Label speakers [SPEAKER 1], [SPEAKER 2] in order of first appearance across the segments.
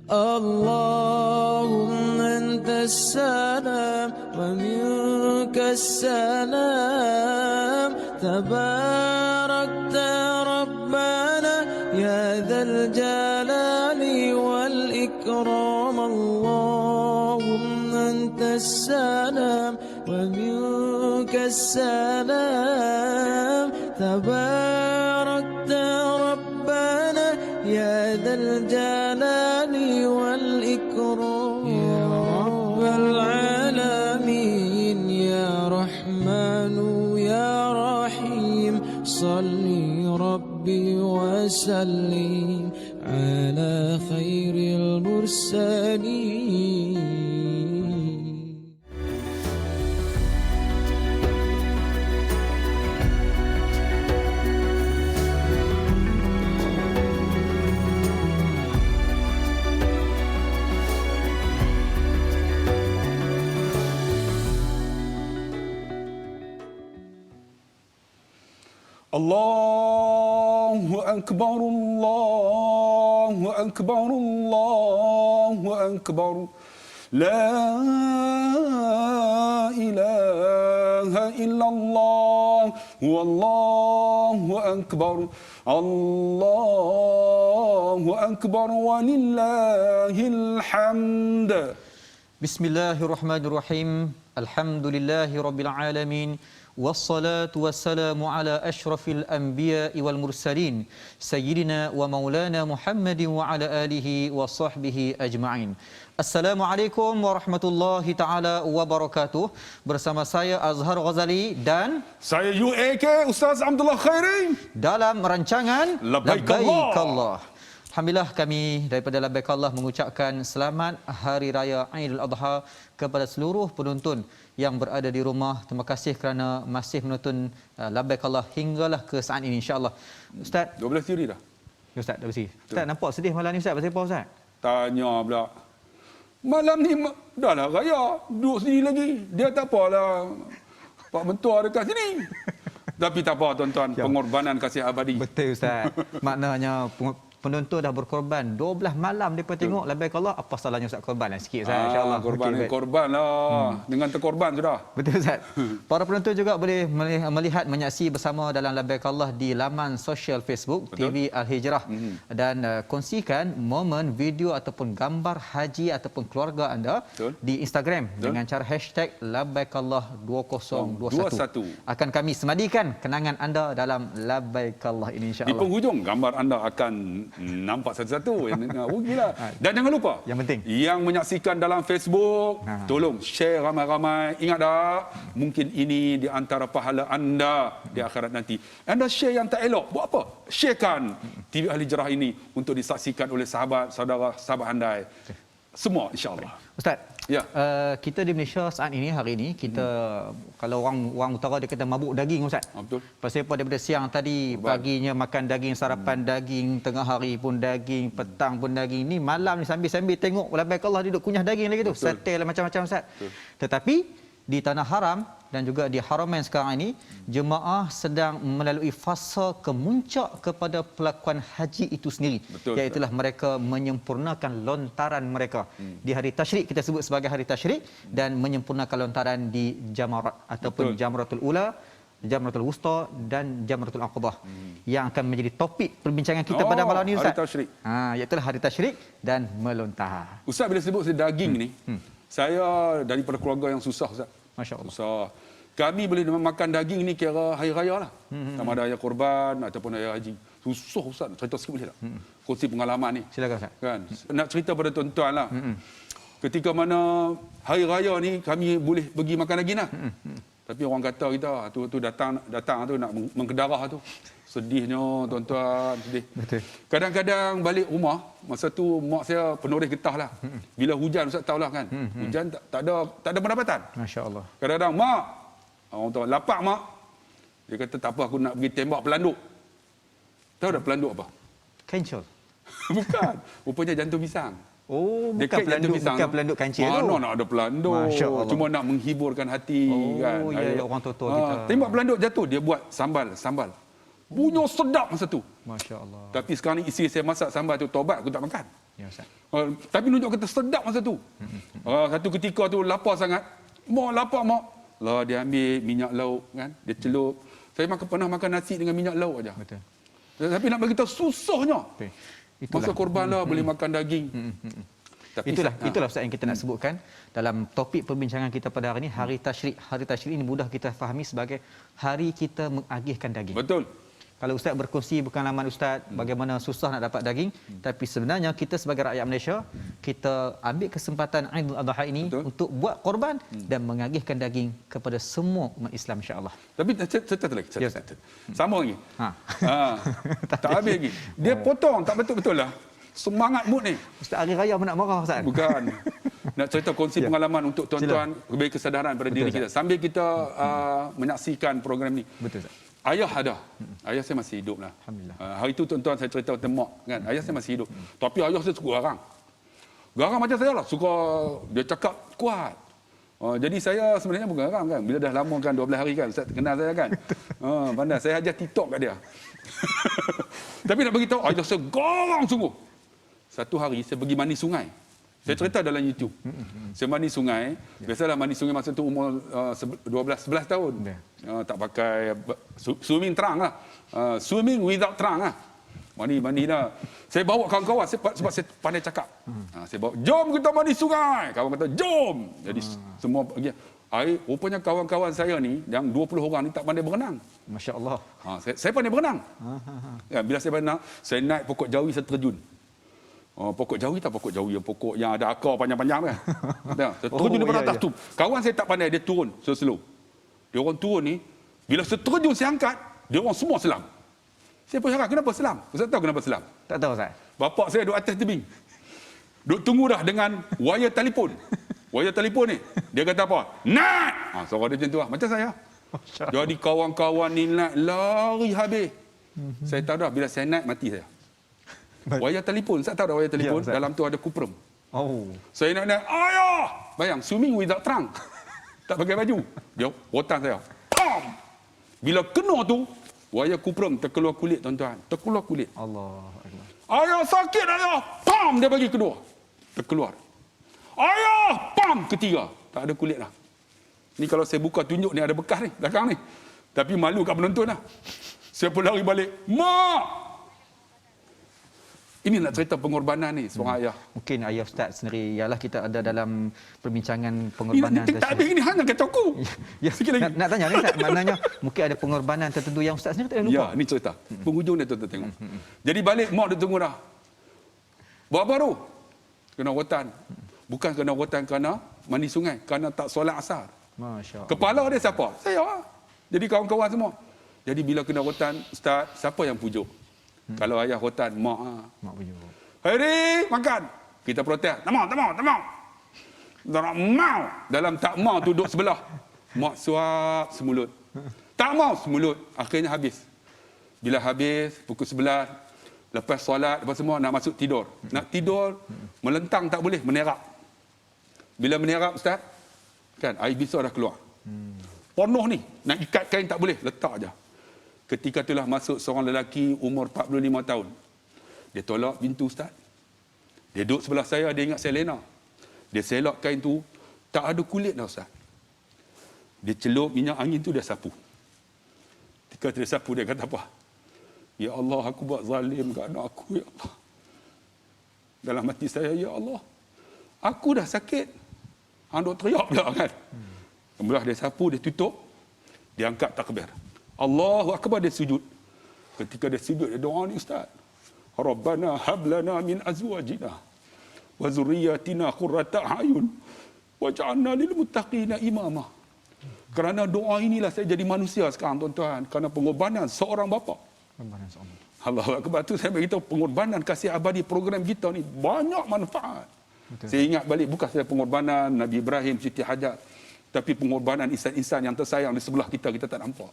[SPEAKER 1] اللهم أنت السلام ومنك السلام تباركت ربنا يا ذا الجلال والإكرام اللهم أنت السلام ومنك السلام تباركت ربنا يا ذا الجلال والإكرام يا رب العالمين يا رحمن يا رحيم صل ربي وسلم على خير المرسلين.
[SPEAKER 2] الله أكبر الله أكبر الله أكبر لا إله إلا الله والله أكبر الله أكبر ولله الحمد.
[SPEAKER 3] بسم الله الرحمن الرحيم. الحمد لله رب العالمين. والصلاة والسلام على أشرف الأنبياء والمرسلين سيدنا ومولانا محمد وعلى آله وصحبه أجمعين. Assalamualaikum warahmatullahi taala wabarakatuh. Bersama saya Azhar Ghazali dan
[SPEAKER 2] saya UAK Ustaz Abdullah Khairi
[SPEAKER 3] dalam rancangan
[SPEAKER 2] Labbaik
[SPEAKER 3] Allah. Alhamdulillah kami daripada Labbaik Allah mengucapkan selamat Hari Raya Aidil Adha kepada seluruh penonton yang berada di rumah. Terima kasih kerana masih menonton Labbaik Allah hinggalah ke saat ini insya-Allah. Ustaz,
[SPEAKER 2] 12 siri dah.
[SPEAKER 3] Ustaz dah bersih. Ustaz nampak sedih malam ni Ustaz, pasal apa Ustaz?
[SPEAKER 2] Tanya pula. Malam ni dah lah raya, duduk sini lagi. Dia tak apalah. Pak Mentua dekat sini. Tapi tak apa tuan-tuan, pengorbanan kasih abadi.
[SPEAKER 3] Betul Ustaz. Maknanya penonton dah berkorban 12 malam depa tengok Labbaik Allah, apa salahnya Ustaz korbanlah sikit Ustaz insya-Allah.
[SPEAKER 2] Korbanlah dengan terkorban sudah.
[SPEAKER 3] Betul Ustaz. Para penonton juga boleh melihat menyaksi bersama dalam Labbaik Allah di laman sosial Facebook TV Al-Hijrah dan kongsikan momen video ataupun gambar haji ataupun keluarga anda di Instagram dengan cara #LabbaikAllah2021. Akan kami semadikan kenangan anda dalam Labbaik Allah ini insya-Allah.
[SPEAKER 2] Di penghujung gambar anda akan nampak satu-satu yang rugilah. Dan jangan lupa
[SPEAKER 3] yang penting
[SPEAKER 2] yang menyaksikan dalam Facebook tolong share ramai-ramai. Ingat tak, mungkin ini di antara pahala anda di akhirat nanti. Anda share yang tak elok, buat apa? Sharekan TV Al-Hijrah ini untuk disaksikan oleh sahabat saudara sahabat andai semua insya-Allah.
[SPEAKER 3] Ustaz,
[SPEAKER 2] ya.
[SPEAKER 3] Kita di Malaysia saat ini, hari ini kita kalau orang utara dia kata mabuk daging Ustaz.
[SPEAKER 2] Betul.
[SPEAKER 3] Pasal apa daripada siang tadi, paginya makan daging, sarapan daging, tengah hari pun daging, petang pun daging. Ni malam ni sambil-sambil tengok Labbaik Allah duduk kunyah daging lagi tu. Sate lah macam-macam Ustaz. Betul. Tetapi di tanah haram dan juga di Haramain sekarang ini, jemaah sedang melalui fasa kemuncak kepada pelakuan haji itu sendiri.
[SPEAKER 2] Betul,
[SPEAKER 3] iaitulah mereka menyempurnakan lontaran mereka di hari tasyrik, kita sebut sebagai hari tasyrik, dan menyempurnakan lontaran di jamarat ataupun jamratul ula, jamratul wusta dan jamratul aqabah yang akan menjadi topik perbincangan kita pada malam ini Ustaz.
[SPEAKER 2] Hari tasyrik.
[SPEAKER 3] Iaitulah hari tasyrik dan melontar.
[SPEAKER 2] Ustaz bila sebut daging ni, saya daripada keluarga yang susah Ustaz.
[SPEAKER 3] Masya-Allah.
[SPEAKER 2] Susah. Kami boleh makan daging ni kira hari raya lah. Sama ada hari korban ataupun hari haji. Susah Ustaz, cerita sikit boleh tak? Kongsi pengalaman ni.
[SPEAKER 3] Silakan Ustaz.
[SPEAKER 2] Kan? Nak cerita pada tuan-tuan lah. Ketika mana hari raya ni kami boleh pergi makan daging lah. Tapi orang kata kita tu datang tu nak mengkedarah tu. Sedihnya tuan-tuan, sedih.
[SPEAKER 3] Betul.
[SPEAKER 2] Kadang-kadang balik rumah, masa tu mak saya penulis getah lah. Bila hujan Ustaz tahulah kan. Hujan tak ada pendapatan.
[SPEAKER 3] Masya-Allah.
[SPEAKER 2] Kadang-kadang mak, orang tua lapak mak. Dia kata tak apa, aku nak pergi tembak pelanduk. Tahu tak pelanduk apa?
[SPEAKER 3] Kencol.
[SPEAKER 2] Bukan. Rupanya jantung pisang.
[SPEAKER 3] Oh,
[SPEAKER 2] bukan
[SPEAKER 3] pelanduk kancil tu.
[SPEAKER 2] Mana nak ada pelanduk. Cuma nak menghiburkan hati kan.
[SPEAKER 3] Oh, ya, orang tua-tua kita.
[SPEAKER 2] Tembak pelanduk jatuh, dia buat sambal. Bunyi sedap masa tu.
[SPEAKER 3] Masya-Allah.
[SPEAKER 2] Tapi sekarang ni isteri saya masak sambal tu, tobat aku tak makan.
[SPEAKER 3] Ya Ustaz.
[SPEAKER 2] Tapi nunjuk kata sedap masa tu. Satu ketika tu lapar sangat. Mak lapar mak. Lah dia ambil minyak lauk kan, dia celup. Saya pernah makan nasi dengan minyak lauk aja.
[SPEAKER 3] Betul.
[SPEAKER 2] Tapi nak bagi tahu susahnya.
[SPEAKER 3] Betul.
[SPEAKER 2] Masa korban lah boleh makan daging. Tapi
[SPEAKER 3] itulah Ustaz yang kita nak sebutkan dalam topik perbincangan kita pada hari ini, hari tasyrik. Hari tasyrik ini mudah kita fahami sebagai hari kita mengagihkan daging.
[SPEAKER 2] Betul.
[SPEAKER 3] Kalau Ustaz berkongsi bukan laman Ustaz bagaimana susah nak dapat daging, tapi sebenarnya kita sebagai rakyat Malaysia, kita ambil kesempatan Aidul Adha ini untuk buat korban dan mengagihkan daging kepada semua umat Islam insya-Allah.
[SPEAKER 2] Tapi cerita lagi.
[SPEAKER 3] Ya,
[SPEAKER 2] Sama lagi. Tak habis lagi. Dia potong tak betul-betul lah. Semangat mood ni.
[SPEAKER 3] Ustaz hari raya pun nak marah Ustaz.
[SPEAKER 2] Bukan. Nak cerita kongsi pengalaman untuk tuan-tuan lebih kesedaran pada diri kita. Sambil kita menyaksikan program ni.
[SPEAKER 3] Betul Ustaz.
[SPEAKER 2] Ayah ada. Ayah saya masih hidup lah.
[SPEAKER 3] Alhamdulillah.
[SPEAKER 2] Hari itu tuan-tuan saya cerita tentang mak kan. Ayah saya masih hidup. Tapi ayah saya suka garang. Garang macam saya lah. Suka dia cakap kuat. Jadi saya sebenarnya bukan garang kan. Bila dah lama kan 12 hari kan. Ustaz kenal saya kan. Pandai. Saya ajar TikTok kat dia. Tapi nak beritahu ayah saya garang sungguh. Satu hari saya pergi mandi sungai. Saya cerita dalam YouTube. Saya mandi sungai. Biasalah mandi sungai masa tu umur 12-11 tahun. Tak pakai swimming terang lah. Swimming without terang lah. Mandi dah. Saya bawa kawan-kawan sebab saya pandai cakap. Saya bawa, jom kita mandi sungai. Kawan kata, jom. Jadi semua pergi. Rupanya kawan-kawan saya ni, yang 20 orang ni tak pandai berenang.
[SPEAKER 3] Masya Allah.
[SPEAKER 2] Saya pandai berenang. Bila saya berenang, saya naik pokok jawi, saya terjun. Pokok jawi tak pokok jawi, pokok yang ada akar panjang-panjang kan. Saya terjun daripada atas tu. Kawan saya tak pandai, dia turun slow. Dia orang turun ni, bila saya terjun saya angkat, dia orang semua selam. Saya pun cakap, kenapa selam? Ustaz tahu kenapa selam?
[SPEAKER 3] Tak tahu Ustaz.
[SPEAKER 2] Bapak saya duduk atas tebing. Duduk tunggu dah dengan wayar telefon. Wayar telefon ni, dia kata apa? Naik! Suara dia macam tu lah, macam saya. Jadi kawan-kawan ni naik, lari habis. Saya tahu dah, bila saya naik, mati saya. Wayar telefon, saya tahu dah wayar telefon, dalam tu ada kuprum. Saya naik, ayah! Bayang, swimming without trunk. Tak pakai baju. Dia rotan saya. Pam! Bila kena tu, wayar kuprum terkeluar kulit tuan-tuan. Terkeluar kulit.
[SPEAKER 3] Allah Akbar.
[SPEAKER 2] Ayah sakit ayah. Pam! Dia bagi kedua. Terkeluar. Ayah! Pam! Ketiga. Tak ada kulit lah. Ni kalau saya buka tunjuk ni ada bekas ni. Belakang ni. Tapi malu kat penonton lah. Saya pun lari balik. Mak! Ini nak cerita pengorbanan ni seorang ayah.
[SPEAKER 3] Mungkin ayah Ustaz sendiri, ialah kita ada dalam perbincangan pengorbanan.
[SPEAKER 2] Ini tak habis ni, hanya kata aku.
[SPEAKER 3] Ya, sikit lagi. Nak tanya ni Ustaz, maknanya mungkin ada pengorbanan tertentu yang Ustaz sendiri tak ada lupa.
[SPEAKER 2] Ya, ni cerita. Penghujung dia tuan-tuan tengok. Jadi balik, mak dia tunggu dah. Buat apa tu? Kena rotan. Bukan kena rotan kerana mandi sungai, kerana tak solat asar.
[SPEAKER 3] Masya Allah.
[SPEAKER 2] Kepala dia siapa? Saya lah. Jadi kawan-kawan semua. Jadi bila kena rotan, Ustaz, siapa yang pujuk? Kalau ayah rotan, mak lah.
[SPEAKER 3] Mak pujuk.
[SPEAKER 2] Heri, makan. Kita protes. Tak mau. Tak nak mau. Dalam tak mau tu duduk sebelah. Mak suap semulut. Tak mau semulut. Akhirnya habis. Bila habis, pukul 11, lepas solat, lepas semua nak masuk tidur. Nak tidur, melentang tak boleh, menerap. Bila menerap, Ustaz, kan, air besar dah keluar. Penuh ni, nak ikat kain tak boleh, letak aja. Ketika itulah masuk seorang lelaki umur 45 tahun. Dia tolak pintu Ustaz. Dia duduk sebelah saya, dia ingat saya lena. Dia selak kain tu, tak ada kulit dah Ustaz. Dia celup minyak angin tu, dia sapu. Ketika dia sapu, dia kata apa? Ya Allah, aku buat zalim ke anak aku, ya Allah. Dalam hati saya, ya Allah, aku dah sakit. Hang duk teriak pula kan. Kemudian dia sapu, dia tutup, dia angkat takbir. Allahu Akbar, dia sujud. Ketika dia sujud, dia doa ni Ustaz. Rabbana hablana min azwajina wa zurriyatina qurrata a'yun waj'alna lil muttaqina imama. Kerana doa inilah saya jadi manusia sekarang tuan-tuan. Kerana pengorbanan seorang bapa.
[SPEAKER 3] Pengorbanan seorang.
[SPEAKER 2] Allahu Akbar, tu saya beritahu pengorbanan kasih abadi program kita ni banyak manfaat. Betul. Saya ingat balik bukan saja pengorbanan Nabi Ibrahim, Siti Hajar, tapi pengorbanan insan-insan yang tersayang di sebelah kita tak nampak.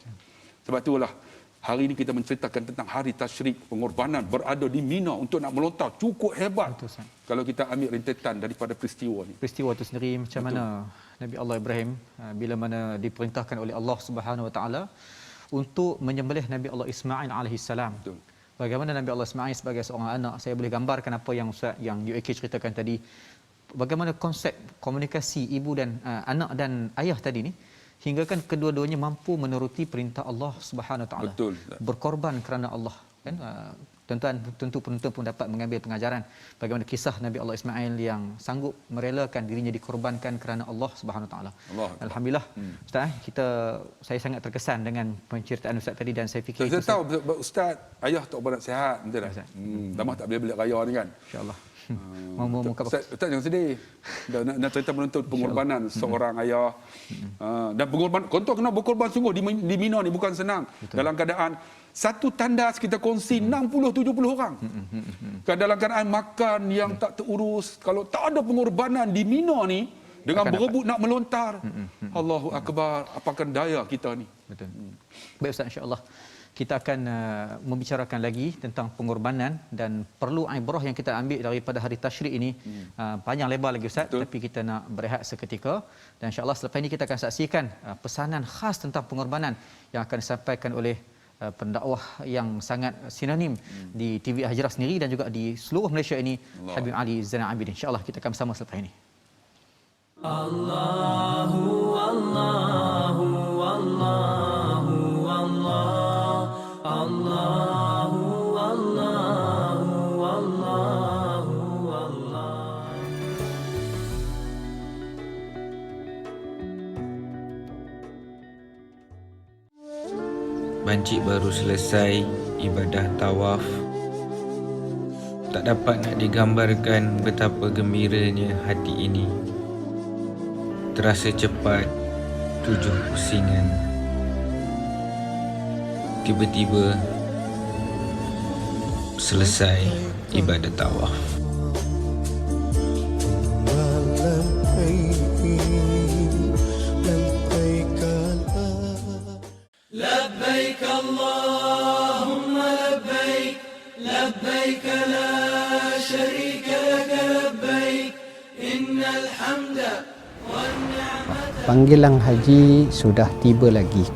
[SPEAKER 2] Sebab itulah hari ini kita menceritakan tentang hari tasyrik, pengorbanan berada di Mina untuk nak melontar cukup hebat. Betul, kalau kita ambil rentetan daripada peristiwa ni.
[SPEAKER 3] Peristiwa itu sendiri macam mana Nabi Allah Ibrahim bila mana diperintahkan oleh Allah Subhanahu Wa Taala untuk menyembelih Nabi Allah Ismail alaihi salam. Bagaimana Nabi Allah Ismail sebagai seorang anak, saya boleh gambarkan apa yang Ustaz yang UAK ceritakan tadi. Bagaimana konsep komunikasi ibu dan anak dan ayah tadi ni, hingga kan kedua-duanya mampu menuruti perintah Allah Subhanahu Wa Taala.
[SPEAKER 2] Betul.
[SPEAKER 3] Berkorban kerana Allah, kan? Tuan-tuan, tentu penonton pun dapat mengambil pengajaran bagaimana kisah Nabi Allah Ismail yang sanggup merelakan dirinya dikorbankan kerana Allah Subhanahu Wa Taala. Alhamdulillah. Ustaz, saya sangat terkesan dengan penceritaan Ustaz tadi, dan saya fikir
[SPEAKER 2] saya tahu Ustaz, ayah tak berapa sihat, betul tak? Damah tak boleh beli raya ni kan.
[SPEAKER 3] Insya-Allah. Mau
[SPEAKER 2] Ustaz jangan sedih. Nak cerita menonton pengorbanan seorang ayah. Dan pengorbanan, kontor kena berkorban sungguh di Mina ni bukan senang. Betul. Dalam keadaan satu tandas kita kongsi 60-70 orang. Dalam keadaan makan yang tak terurus. Kalau tak ada pengorbanan di Mina ni, dengan berebut nak melontar. Allahu Akbar, apakan daya kita ni.
[SPEAKER 3] Betul. Baik Ustaz, insya-Allah kita akan membicarakan lagi tentang pengorbanan, dan perlu ibrah yang kita ambil daripada hari tasyrik ini panjang lebar lagi Ustaz. Betul. Tapi kita nak berehat seketika, dan insya-Allah selepas ini kita akan saksikan pesanan khas tentang pengorbanan yang akan disampaikan oleh pendakwah yang sangat sinonim di TV Al-Hijrah sendiri dan juga di seluruh Malaysia ini, Habib Ali Zainal Abidin. Insya-Allah kita akan bersama selepas ini. Allahu Allahu Allahu Allah, Allahu Allahu Allahu Allah.
[SPEAKER 4] Bancik baru selesai ibadah tawaf. Tak dapat nak digambarkan betapa gembiranya hati ini. Terasa cepat 7 pusingan. Tiba-tiba selesai ibadah tawaf.
[SPEAKER 1] لبيك اللهم لبيك لبيك لا شريك لك لبيك إن الحمد والنعمة.
[SPEAKER 5] Panggilan haji sudah tiba lagi.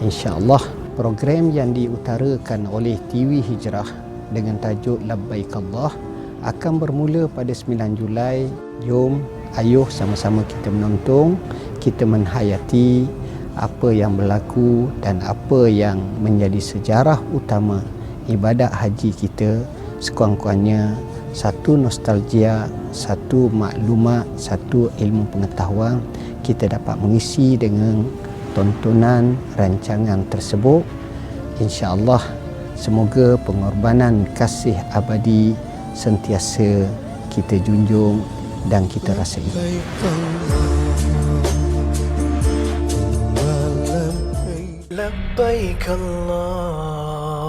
[SPEAKER 5] InsyaAllah program yang diutarakan oleh TV Hijrah dengan tajuk Labbaik Allah akan bermula pada 9 Julai. Jom, ayuh sama-sama kita menonton, kita menghayati apa yang berlaku dan apa yang menjadi sejarah utama ibadat haji kita. Sekurang-kurangnya satu nostalgia, satu maklumat, satu ilmu pengetahuan kita dapat mengisi dengan tontonan rancangan tersebut. InsyaAllah semoga pengorbanan kasih abadi sentiasa kita junjung dan kita rasai.
[SPEAKER 1] لبيك اللهم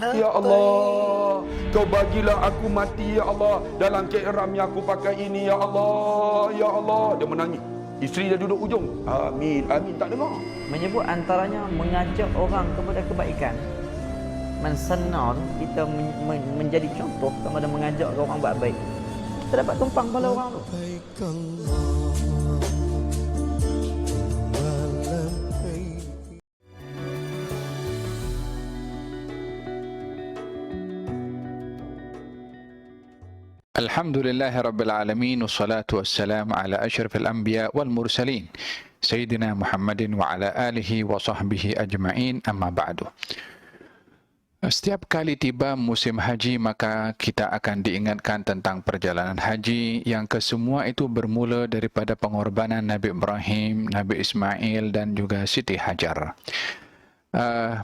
[SPEAKER 1] لبيك.
[SPEAKER 2] Ya Allah, Kau bagilah aku mati ya Allah dalam ihram yang aku pakai ini ya Allah. Ya Allah, dia menangis. Isteri dia duduk ujung. Amin, amin, tak dengar.
[SPEAKER 6] Menyebut antaranya mengajak orang kepada kebaikan. Mensenal kita menjadi contoh kepada mengajak orang buat baik. Kita dapat tumpang kepala orang tu.
[SPEAKER 7] Alhamdulillahi Rabbil Alamin, wassalatu wassalamu ala asyrafil anbiya wal mursalin Sayyidina Muhammadin wa ala alihi wa sahbihi ajma'in, amma ba'du. Setiap kali tiba musim haji, maka kita akan diingatkan tentang perjalanan haji yang kesemua itu bermula daripada pengorbanan Nabi Ibrahim, Nabi Ismail dan juga Siti Hajar.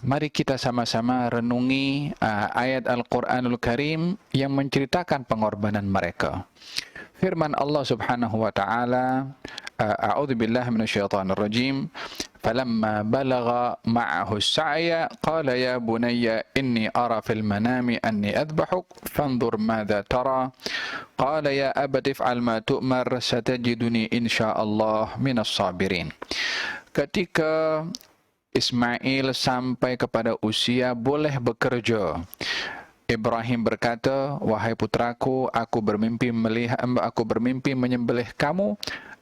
[SPEAKER 7] Mari kita sama-sama renungi ayat Al-Quranul Karim yang menceritakan pengorbanan mereka. Firman Allah Subhanahu wa taala, A'udzu billahi minasyaitonir rajim. Falamma balagha ma'ahu as-sa'ya qala ya bunayya inni ara fil manami anni adbahuk fanzur madza tara. Qala ya abati if'al ma tu'mar satajiduni insyaallah minas sabirin. Ketika Ismail sampai kepada usia boleh bekerja, Ibrahim berkata, wahai putraku, aku bermimpi menyembelih kamu.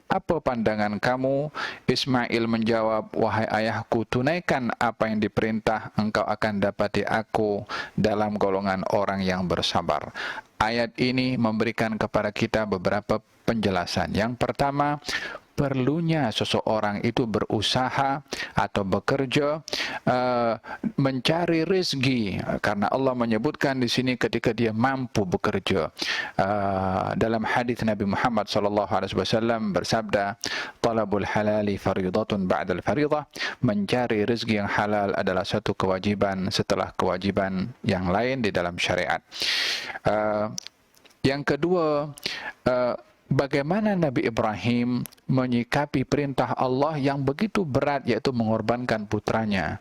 [SPEAKER 7] apa pandangan kamu? Ismail menjawab, wahai ayahku, tunaikan apa yang diperintah, engkau akan dapati aku dalam golongan orang yang bersabar. Ayat ini memberikan kepada kita beberapa penjelasan. Yang pertama, perlunya seseorang itu berusaha atau bekerja mencari rezeki, karena Allah menyebutkan di sini ketika dia mampu bekerja. Dalam hadis Nabi Muhammad SAW bersabda, talabul halali faridatun ba'dal faridah, mencari rezeki yang halal adalah satu kewajiban setelah kewajiban yang lain di dalam syariat. Yang kedua, bagaimana Nabi Ibrahim menyikapi perintah Allah yang begitu berat, yaitu mengorbankan putranya.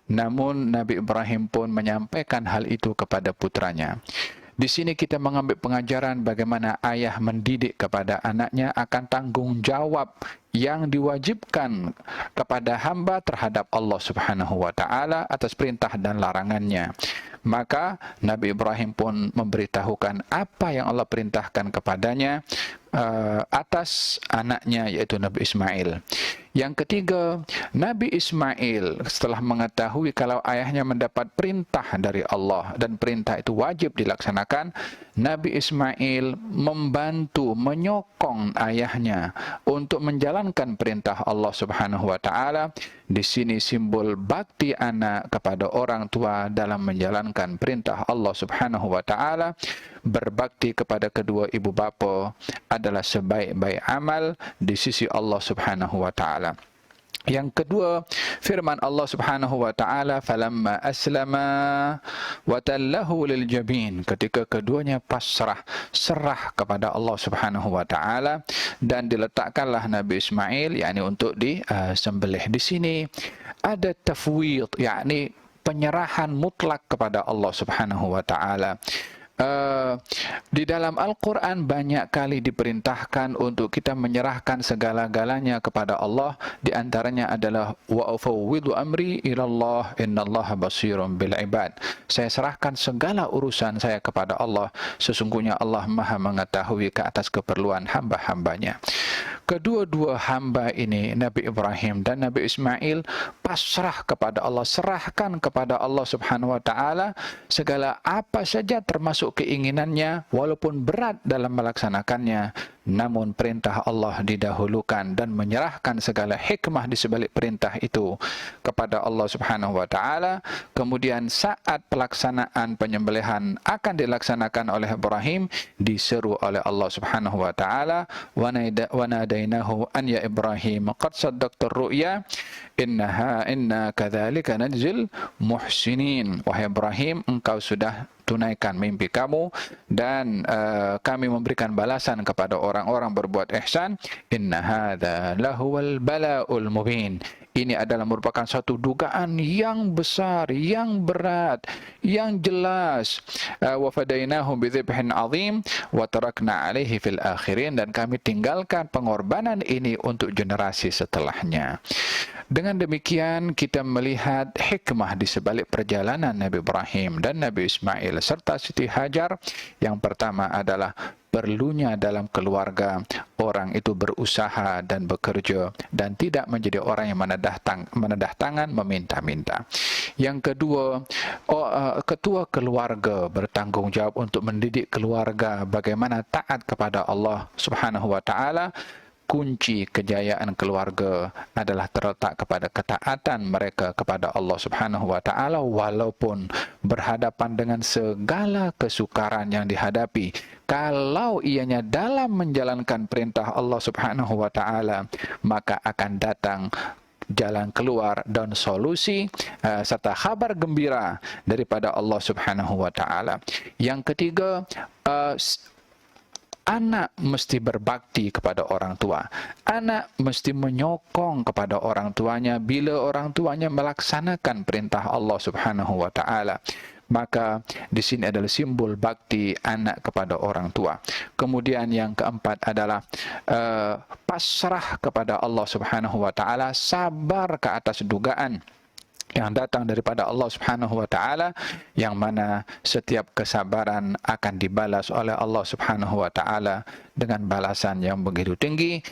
[SPEAKER 7] Namun Nabi Ibrahim pun menyampaikan hal itu kepada putranya. Di sini kita mengambil pengajaran bagaimana ayah mendidik kepada anaknya akan tanggung jawab yang diwajibkan kepada hamba terhadap Allah Subhanahu wa taala atas perintah dan larangannya. Maka Nabi Ibrahim pun memberitahukan apa yang Allah perintahkan kepadanya atas anaknya, yaitu Nabi Ismail. Yang ketiga, Nabi Ismail setelah mengetahui kalau ayahnya mendapat perintah dari Allah dan perintah itu wajib dilaksanakan, Nabi Ismail membantu, menyokong ayahnya untuk menjalankan perintah Allah Subhanahu wa taala. Di sini simbol bakti anak kepada orang tua dalam menjalankan perintah Allah Subhanahu wa taala. Berbakti kepada kedua ibu bapa adalah sebaik-baik amal di sisi Allah Subhanahu wa taala. Yang kedua, firman Allah Subhanahu wa taala, falamma aslama wa tallahu lil jabin, ketika keduanya serah kepada Allah Subhanahu wa taala dan diletakkanlah Nabi Ismail, yakni untuk disembelih. Di sini ada tafwid, yakni penyerahan mutlak kepada Allah Subhanahu wa taala. Di dalam Al-Quran banyak kali diperintahkan untuk kita menyerahkan segala-galanya kepada Allah. Di antaranya adalah wa ufawwidu amri ilallah innallaha basirun bil ibad. Saya serahkan segala urusan saya kepada Allah, sesungguhnya Allah Maha mengetahui ke atas keperluan hamba-hambanya. Kedua-dua hamba ini, Nabi Ibrahim dan Nabi Ismail, pasrah kepada Allah, serahkan kepada Allah Subhanahu wa taala segala apa saja termasuk keinginannya, walaupun berat dalam melaksanakannya. Namun perintah Allah didahulukan dan menyerahkan segala hikmah di sebalik perintah itu kepada Allah Subhanahu wa taala. Kemudian saat pelaksanaan penyembelihan akan dilaksanakan oleh Ibrahim, diseru oleh Allah Subhanahu wa taala, wa nadainahu an ya Ibrahim qad saddaqta ar-ru'ya inna kadzalika najzil muhsinin. Wahai Ibrahim, engkau sudah tunaikan mimpi kamu dan kami memberikan balasan kepada orang-orang berbuat ihsan. Inna hadza lahuwal bala'ul mubin. Ini adalah merupakan satu dugaan yang besar, yang berat, yang jelas. Wa fadainahu bidzibhin azim wa tarakna alaihi fil akhirin, dan kami tinggalkan pengorbanan ini untuk generasi setelahnya. Dengan demikian kita melihat hikmah di sebalik perjalanan Nabi Ibrahim dan Nabi Ismail serta Siti Hajar. Yang pertama adalah perlunya dalam keluarga orang itu berusaha dan bekerja dan tidak menjadi orang yang menedah tangan meminta-minta. Yang kedua, ketua keluarga bertanggung jawab untuk mendidik keluarga bagaimana taat kepada Allah Subhanahu wa taala. Kunci kejayaan keluarga adalah terletak kepada ketaatan mereka kepada Allah Subhanahu wa taala walaupun berhadapan dengan segala kesukaran yang dihadapi. Kalau ianya dalam menjalankan perintah Allah Subhanahu wa taala, maka akan datang jalan keluar dan solusi serta kabar gembira daripada Allah Subhanahu wa taala. Yang ketiga, anak mesti berbakti kepada orang tua. Anak mesti menyokong kepada orang tuanya bila orang tuanya melaksanakan perintah Allah Subhanahu wa taala. Maka di sini adalah simbol bakti anak kepada orang tua. Kemudian yang keempat adalah pasrah kepada Allah Subhanahu wa taala, sabar ke atas dugaan yang datang daripada Allah Subhanahu wa taala, yang mana setiap kesabaran akan dibalas oleh Allah Subhanahu wa taala dengan balasan yang begitu tinggi.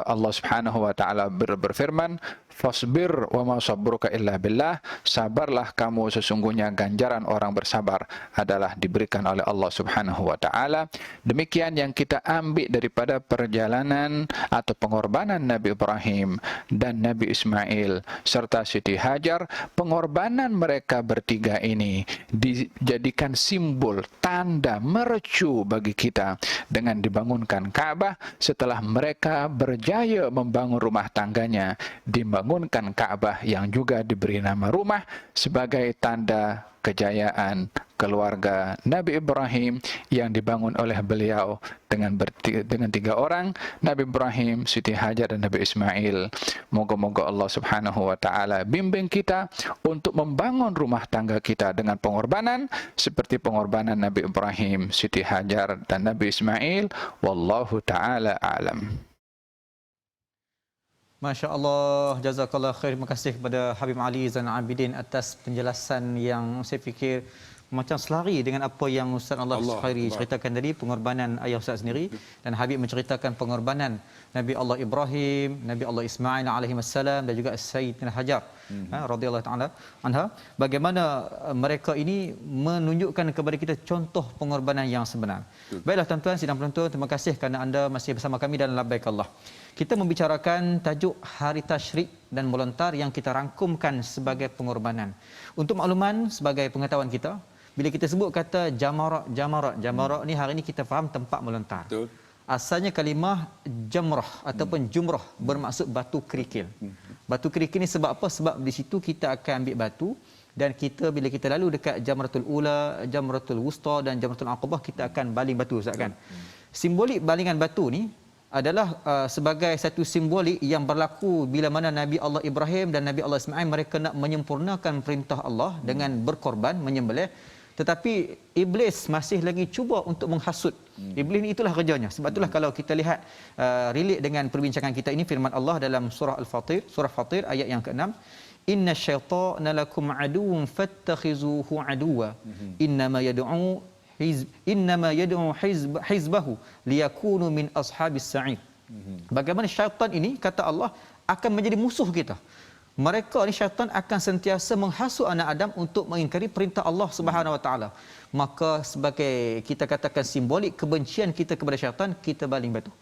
[SPEAKER 7] Allah Subhanahu wa taala berfirman, "Fasbir wa ma sabruka illa billah." Sabarlah kamu, sesungguhnya ganjaran orang bersabar adalah diberikan oleh Allah Subhanahu wa taala. Demikian yang kita ambil daripada perjalanan atau pengorbanan Nabi Ibrahim dan Nabi Ismail serta Siti Hajar. Pengorbanan mereka bertiga ini dijadikan simbol, tanda, mercu bagi kita dengan dibangunkan Ka'bah. Setelah mereka berjaya membangun rumah tangganya, dibangunkan Ka'bah yang juga diberi nama rumah sebagai tanda kejayaan keluarga Nabi Ibrahim yang dibangun oleh beliau dengan 3 orang, Nabi Ibrahim, Siti Hajar dan Nabi Ismail. Moga-moga Allah Subhanahu wa taala bimbing kita untuk membangun rumah tangga kita dengan pengorbanan seperti pengorbanan Nabi Ibrahim, Siti Hajar dan Nabi Ismail. Wallahu taala alam.
[SPEAKER 3] Masya Allah, jazakallah khair. Terima kasih kepada Habib Ali Zainal Abidin atas penjelasan yang saya fikir macam selari dengan apa yang Ustaz Allah Khairi ceritakan tadi, pengorbanan ayah Ustaz sendiri, dan Habib menceritakan pengorbanan Nabi Allah Ibrahim, Nabi Allah Ismail alaihi wassalam dan juga Sayyidina Hajar radhiyallahu taala anha. Bagaimana mereka ini menunjukkan kepada kita contoh pengorbanan yang sebenar. Baiklah tuan-tuan sidang penonton, terima kasih kerana anda masih bersama kami dalam Labbaik Allah. Kita membicarakan tajuk Hari Tasyrik dan melontar yang kita rangkumkan sebagai pengorbanan. Untuk makluman sebagai pengetahuan kita, bila kita sebut kata jamarat ni hari ni kita faham tempat melontar. Betul. Asalnya kalimah jamrah ataupun jumrah bermaksud batu kerikil. Batu kerikil ni sebab apa? Sebab di situ kita akan ambil batu dan kita bila kita lalu dekat Jamratul Ula, Jamratul Wusta dan Jamratul Aqabah, kita akan baling batu, Ustaz kan. Simbolik balingan batu ni adalah sebagai satu simbolik yang berlaku bila mana Nabi Allah Ibrahim dan Nabi Allah Ismail mereka nak menyempurnakan perintah Allah dengan berkorban, menyembelih. Tetapi iblis masih lagi cuba untuk menghasut. Iblis ni itulah kerjanya. Sebab itulah kalau kita lihat relate dengan perbincangan kita ini, firman Allah dalam surah Al-Fatir, surah Fatir ayat yang ke-6, "Inna syaitana lakum aduwwun fattakhizuhu aduwwa. Innama yad'u hizbahu liyakunu min ashabis sa'id." Bagaimana syaitan ini, kata Allah, akan menjadi musuh kita. Mereka ni syaitan akan sentiasa menghasut anak Adam untuk mengingkari perintah Allah Subhanahu Wa Taala. Maka sebagai kita katakan simbolik kebencian kita kepada syaitan, kita baling batu.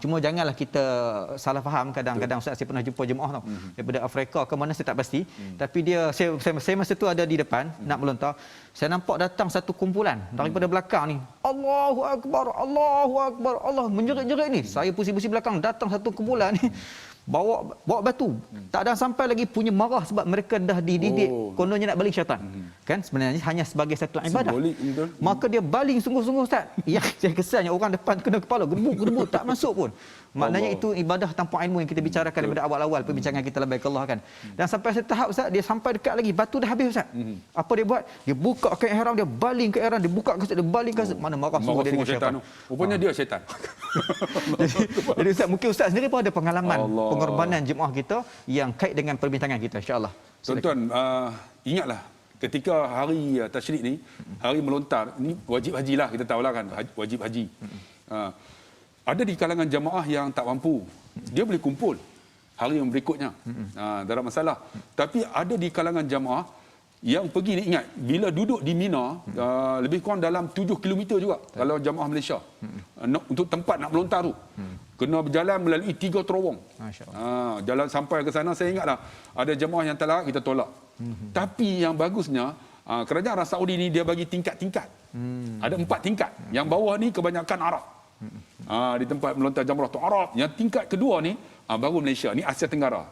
[SPEAKER 3] Cuma janganlah kita salah faham. Kadang-kadang Ustaz, saya pernah jumpa jemaah daripada Afrika ke mana saya tak pasti. Tapi dia saya masa tu ada di depan nak melontar. Saya nampak datang satu kumpulan daripada belakang ni. Allahu Akbar, Allahu Akbar, Allah menjerit-jerit ni. Saya pusing-pusing belakang, datang satu kumpulan ni. Bawa batu. Tak ada sampai lagi punya marah sebab mereka dah dididik kononnya nak baling syaitan. Kan sebenarnya hanya sebagai satu ibadah. Maka dia baling sungguh-sungguh, Ustaz. Yang saya kesannya orang depan kena kepala gebuk tak masuk pun. Maknanya itu ibadah tanpa ilmu yang kita bicarakan daripada awal-awal perbincangan kita Labbaik Allah kan. Dan sampai satu tahap, Ustaz, dia sampai dekat lagi batu dah habis, Ustaz. Apa dia buat? Dia buka kain ihram, dia baling kain ihram, dia buka kain, dia baling kain. Mana marah semua dia dengan syaitan.
[SPEAKER 2] Rupanya dia syaitan.
[SPEAKER 3] Jadi Ustaz, mungkin Ustaz sendiri pun ada pengalaman pengorbanan jemaah kita yang kait dengan perbincangan kita, insya-Allah.
[SPEAKER 2] Tuan-tuan, ingatlah ketika hari tasyrik ni, hari melontar ni wajib hajilah, kita tahulah kan, wajib haji. Ada di kalangan jemaah yang tak mampu, dia boleh kumpul hari yang berikutnya. Tak ada masalah. Tapi ada di kalangan jemaah yang pergi ni, ingat, bila duduk di Mina, lebih kurang dalam 7 km juga kalau jemaah Malaysia. Untuk tempat nak melontar tu. Kena berjalan melalui 3 terowong. Jalan sampai ke sana, saya ingatlah ada jemaah yang tak larat, kita tolak. Tapi yang bagusnya, kerajaan Arab Saudi ni dia bagi tingkat-tingkat. Ada 4 tingkat. Yang bawah ni kebanyakan Arab. Di tempat melontar jamrah tu Arab. Yang tingkat kedua ni baru Malaysia, ni Asia Tenggara.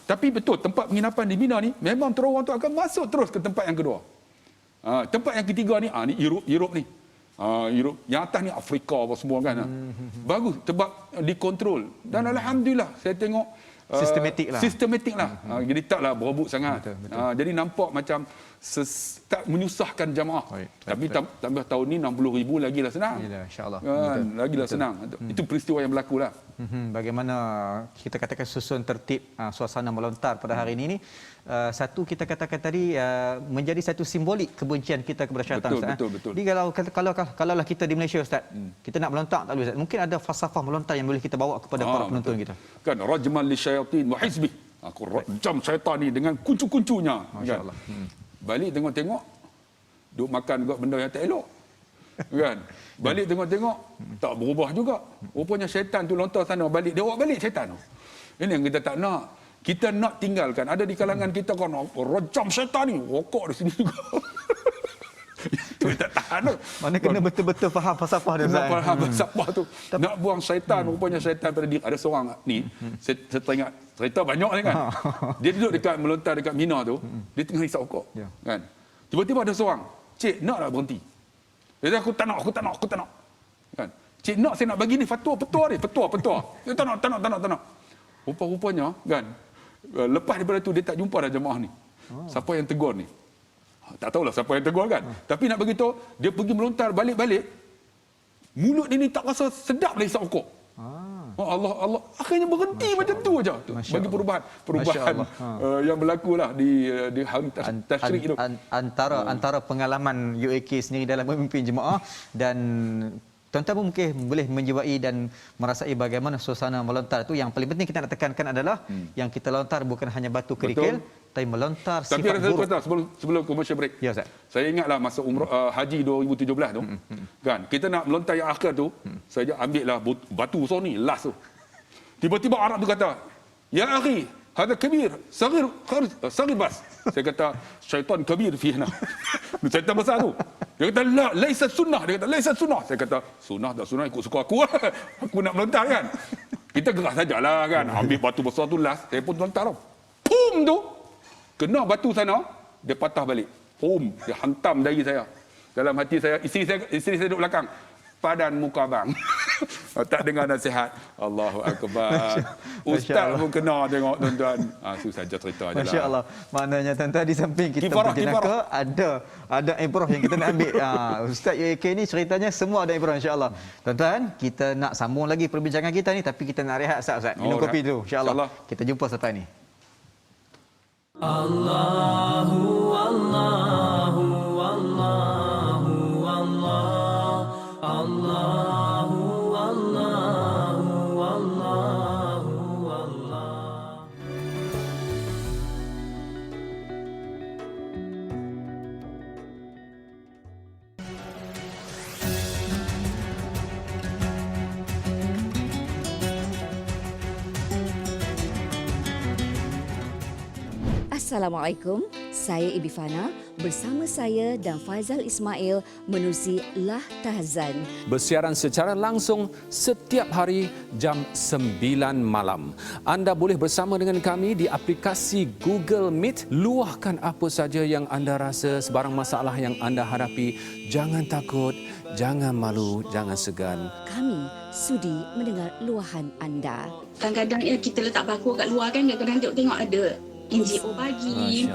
[SPEAKER 2] Tapi betul, tempat penginapan di Mina ni memang terowong tu akan masuk terus ke tempat yang kedua. Tempat yang ketiga ni ni Europe ni. Europe yang atas ni Afrika apa semua kan. Bagus sebab dikontrol. Dan alhamdulillah saya tengok sistematik lah. Jadi taklah berebut sangat. Jadi nampak macam tak menyusahkan jamaah.
[SPEAKER 3] Baik.
[SPEAKER 2] Tapi tambah tahun ni 60,000 lagilah senang.
[SPEAKER 3] Yalah, insya-Allah.
[SPEAKER 2] Kan, lagilah senang. Itu peristiwa yang berlaku lah.
[SPEAKER 3] Bagaimana kita katakan susun tertib suasana melontar pada hari ini ni, satu kita katakan tadi menjadi satu simbolik kebencian kita kepada syaitan, Ustaz.
[SPEAKER 2] Betul.
[SPEAKER 3] Jadi kalaulah kita di Malaysia, Ustaz, kita nak melontar tak boleh, Ustaz. Mungkin ada falsafah melontar yang boleh kita bawa kepada para penonton kita.
[SPEAKER 2] Kan rajman lisyayatin wa hizbih. Aku rajam syaitan ni dengan kuncu-kuncunya.
[SPEAKER 3] Masya-Allah.
[SPEAKER 2] Balik tengok-tengok, duk makan juga benda yang tak elok. Kan? Balik tengok-tengok, tak berubah juga. Rupanya syaitan tu lontar sana, balik. Dia bawa balik syaitan tu. Ini yang kita tak nak. Kita nak tinggalkan. Ada di kalangan kita kan, rajam syaitan ni, rokok di sini juga. Itu tak tahan tu.
[SPEAKER 3] Mana kena betul-betul faham falsafah dia, Ustaz.
[SPEAKER 2] Faham falsafah tu. Nak buang syaitan, rupanya syaitan pada diri. Ada seorang ni, saya teringat, cerita banyak ni kan. Dia duduk dekat melontar dekat Mina tu, dia tengah hisap rokok. Kan? Tiba-tiba ada seorang, "Cik, nak tak berhenti?" Dia kata, aku tak nak. Kan? "Cik, nak saya nak bagi ni petua ni, petua." Dia tak nak. Rupa-rupanya kan, lepas daripada tu dia tak jumpa dah jemaah ni. Siapa yang tegur ni? Tak tahulah siapa yang tegur kan. Tapi nak bagi tahu, dia pergi melontar balik-balik. Mulut dia ni tak rasa sedap lagi hisap rokok. Allah akhirnya berhenti macam tu aja. Bagi perubahan yang berlaku lah di hari tasyrik itu.
[SPEAKER 3] Antara pengalaman UAK sendiri dalam memimpin jemaah, dan tuan-tuan pun mungkin boleh menjiwai dan merasai bagaimana suasana melontar itu. Yang paling penting kita nak tekankan adalah yang kita lontar bukan hanya batu kerikil, tapi melontar sifat buruk. Tapi ada satu
[SPEAKER 2] sebelum commercial break.
[SPEAKER 3] Ya, Ustaz.
[SPEAKER 2] Saya ingatlah masa haji 2017 tu, kan, kita nak melontar yang akhir tu, saya ambil lah batu besar ni, last tu. Tiba-tiba Arab tu kata, "Ya akhi, hada kabir, sagir bas." Saya kata, "Syaitan kabir fihna." Syaitan besar tu. Dia kata, laisa sunnah. Saya kata, sunnah tak sunnah, ikut suka aku. Aku nak melontar kan. Kita gerak sajalah kan. Ambil batu besar tu last, saya pun melontar tau. Pum tu, kena batu sana, dia patah balik. Pum, dia hantam dari saya. Dalam hati saya, isteri saya duduk belakang. Padan muka bang. Tak dengar nasihat. Allahu Akbar. Ustaz pun kena tengok tuan-tuan. Itu saja cerita je lah.
[SPEAKER 3] Masya Allah. Maknanya tuan-tuan, di samping kita berjenaka, ada ibrah yang kita nak ambil. Ustaz UAK ni ceritanya semua ada ibrah, insya-Allah. Tuan-tuan, kita nak sambung lagi perbincangan kita ni, tapi kita nak rehat Ustaz. Minum kopi dulu, insya-Allah. Kita jumpa selepas ni.
[SPEAKER 1] Allahu Allahu Allahu Allah Allahu Allahu Allahu Allah.
[SPEAKER 8] Assalamualaikum, saya Ibi Fana. Bersama saya dan Faizal Ismail menerusi Lah Tahzan.
[SPEAKER 9] Bersiaran secara langsung setiap hari jam 9 malam. Anda boleh bersama dengan kami di aplikasi Google Meet. Luahkan apa saja yang anda rasa, sebarang masalah yang anda hadapi. Jangan takut, jangan malu, jangan segan.
[SPEAKER 8] Kami sudi mendengar luahan anda.
[SPEAKER 10] Kadang-kadang kita letak bako kat luar kan, kadang-kadang tengok ada NGO bagi.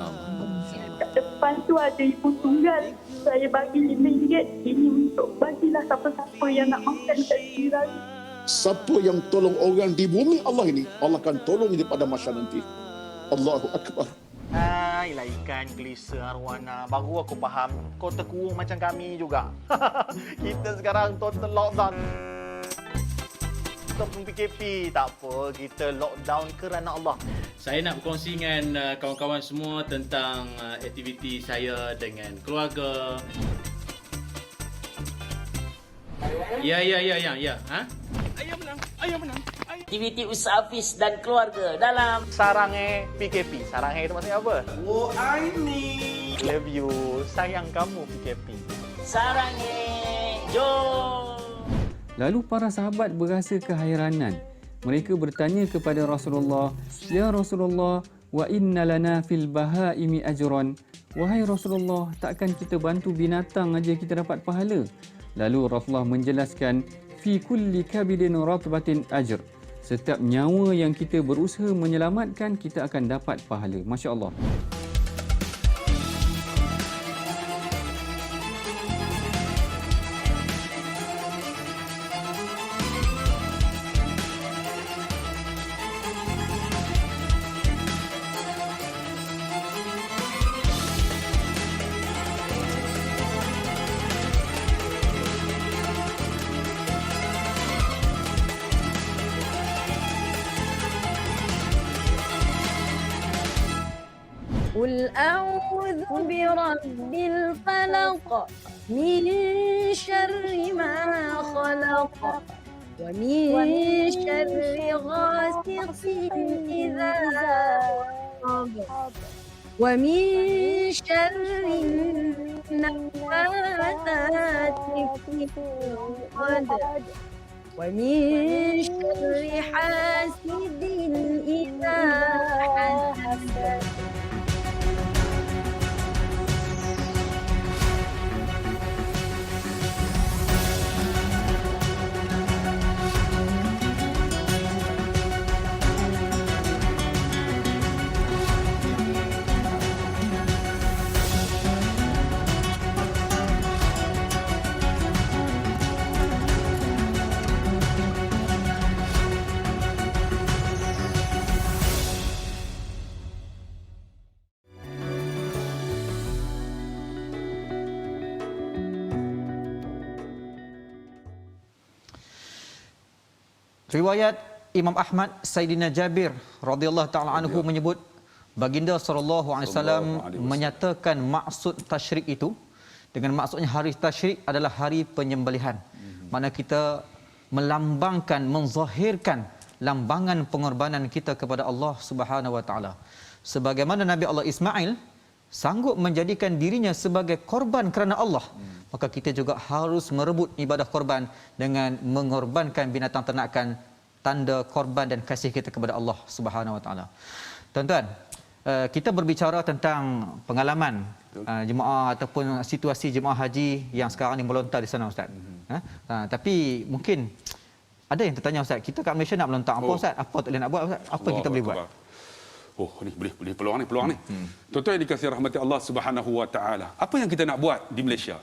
[SPEAKER 11] Kat depan tu ada ibu tunggal. Saya bagi RM5. Ini untuk bagilah siapa-siapa yang nak makan kat sini lagi.
[SPEAKER 12] Siapa yang tolong orang di bumi Allah ini, Allah akan tolong dia pada masa nanti. Allahu Akbar.
[SPEAKER 13] Hai lah ikan gelisa arwana. Baru aku faham kau terkurung macam kami juga. Kita sekarang total lockdown. Ataupun PKP, tak apa, kita lockdown kerana Allah.
[SPEAKER 14] Saya nak berkongsi dengan kawan-kawan semua tentang aktiviti saya dengan keluarga. Ya. Ha? Ayah menang.
[SPEAKER 15] Aktiviti usaha Hafiz dan keluarga dalam
[SPEAKER 13] Sarangai PKP. Sarangai itu maksudnya apa?
[SPEAKER 15] Oh, I need.
[SPEAKER 13] Love you. Sayang kamu PKP.
[SPEAKER 15] Sarangai. Jom.
[SPEAKER 16] Lalu para sahabat berasa keheranan. Mereka bertanya kepada Rasulullah, "Ya Rasulullah, wa inna lana fil bahaimi ajran." Wahai Rasulullah, takkan kita bantu binatang aja kita dapat pahala? Lalu Rasulullah menjelaskan, "Fi kulli kabidin ratbatin ajr." Setiap nyawa yang kita berusaha menyelamatkan, kita akan dapat pahala. Masya-Allah.
[SPEAKER 17] قل أعوذ برب الفلق من شر ما خلق ومن شر غاسق إذا وقب ومن شر النفاثات في العقد ومن شر حاسد إذا حسد.
[SPEAKER 3] Riwayat Imam Ahmad, Sayyidina Jabir radhiyallahu taala anhu menyebut baginda sallallahu alaihi wasallam menyatakan maksud tasyrik itu, dengan maksudnya hari tasyrik adalah hari penyembelihan. Mana kita melambangkan, menzahirkan lambangan pengorbanan kita kepada Allah Subhanahu wa taala. Sebagaimana Nabi Allah Ismail sanggup menjadikan dirinya sebagai korban kerana Allah, maka kita juga harus merebut ibadah korban dengan mengorbankan binatang ternakan, tanda korban dan kasih kita kepada Allah Subhanahu wa taala. Tuan-tuan, kita berbicara tentang pengalaman jemaah ataupun situasi jemaah haji yang sekarang ni melontar di sana, Ustaz. Tapi mungkin ada yang tertanya, Ustaz, kita kat Malaysia nak melontar apa, Ustaz? Apa tak boleh nak buat, Ustaz? Apa kita boleh buat?
[SPEAKER 2] Oh, ni boleh peluang ni. Tuan-tuan yang dikasihi rahmati Allah Subhanahu wa taala. Apa yang kita nak buat di Malaysia?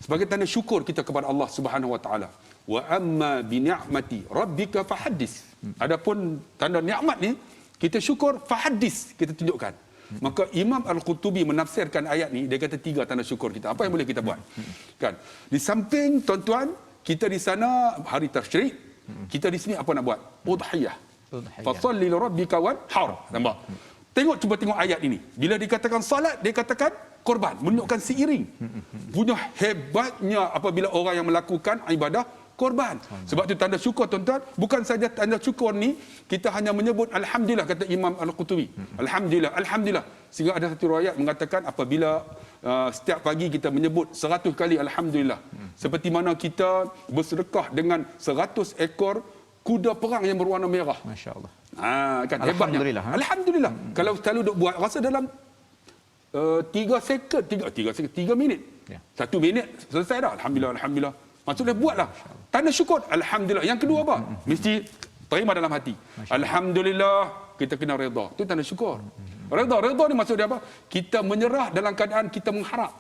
[SPEAKER 2] Sebagai tanda syukur kita kepada Allah Subhanahu wa taala. Wa amma bi ni'mati rabbika fahaddis. Adapun tanda nikmat ni kita syukur, fahaddis, kita tunjukkan. Maka Imam Al-Qurtubi menafsirkan ayat ni, dia kata 3 tanda syukur kita. Apa yang boleh kita buat? Kan? Di samping tuan-tuan, kita di sana hari tasyrik, kita di sini apa nak buat? Udhiyah. Fasalli li rabbika wanhar. Nampak? Cuba tengok ayat ini. Bila dikatakan salat, dia katakan korban, menunjukkan seiring. Punya hebatnya apabila orang yang melakukan ibadah korban. Sebab itu tanda syukur, tuan-tuan, bukan saja tanda syukur ni kita hanya menyebut alhamdulillah, kata Imam Al-Qurtubi. Alhamdulillah, alhamdulillah. Sehingga ada satu riwayat mengatakan apabila setiap pagi kita menyebut 100 kali alhamdulillah, seperti mana kita bersedekah dengan 100 ekor kuda perang yang berwarna merah.
[SPEAKER 3] Masya-Allah.
[SPEAKER 2] Kan hebatnya. Alhamdulillah. Kalau selalu duk buat, rasa dalam 3 minit. 1 minit selesai dah. Alhamdulillah, alhamdulillah. Maksudnya buatlah. Tanda syukur. Alhamdulillah. Yang kedua apa? Mesti terima dalam hati. Alhamdulillah, kita kena redha. Itu tanda syukur. Redha ni maksud dia apa? Kita menyerah dalam keadaan kita mengharap.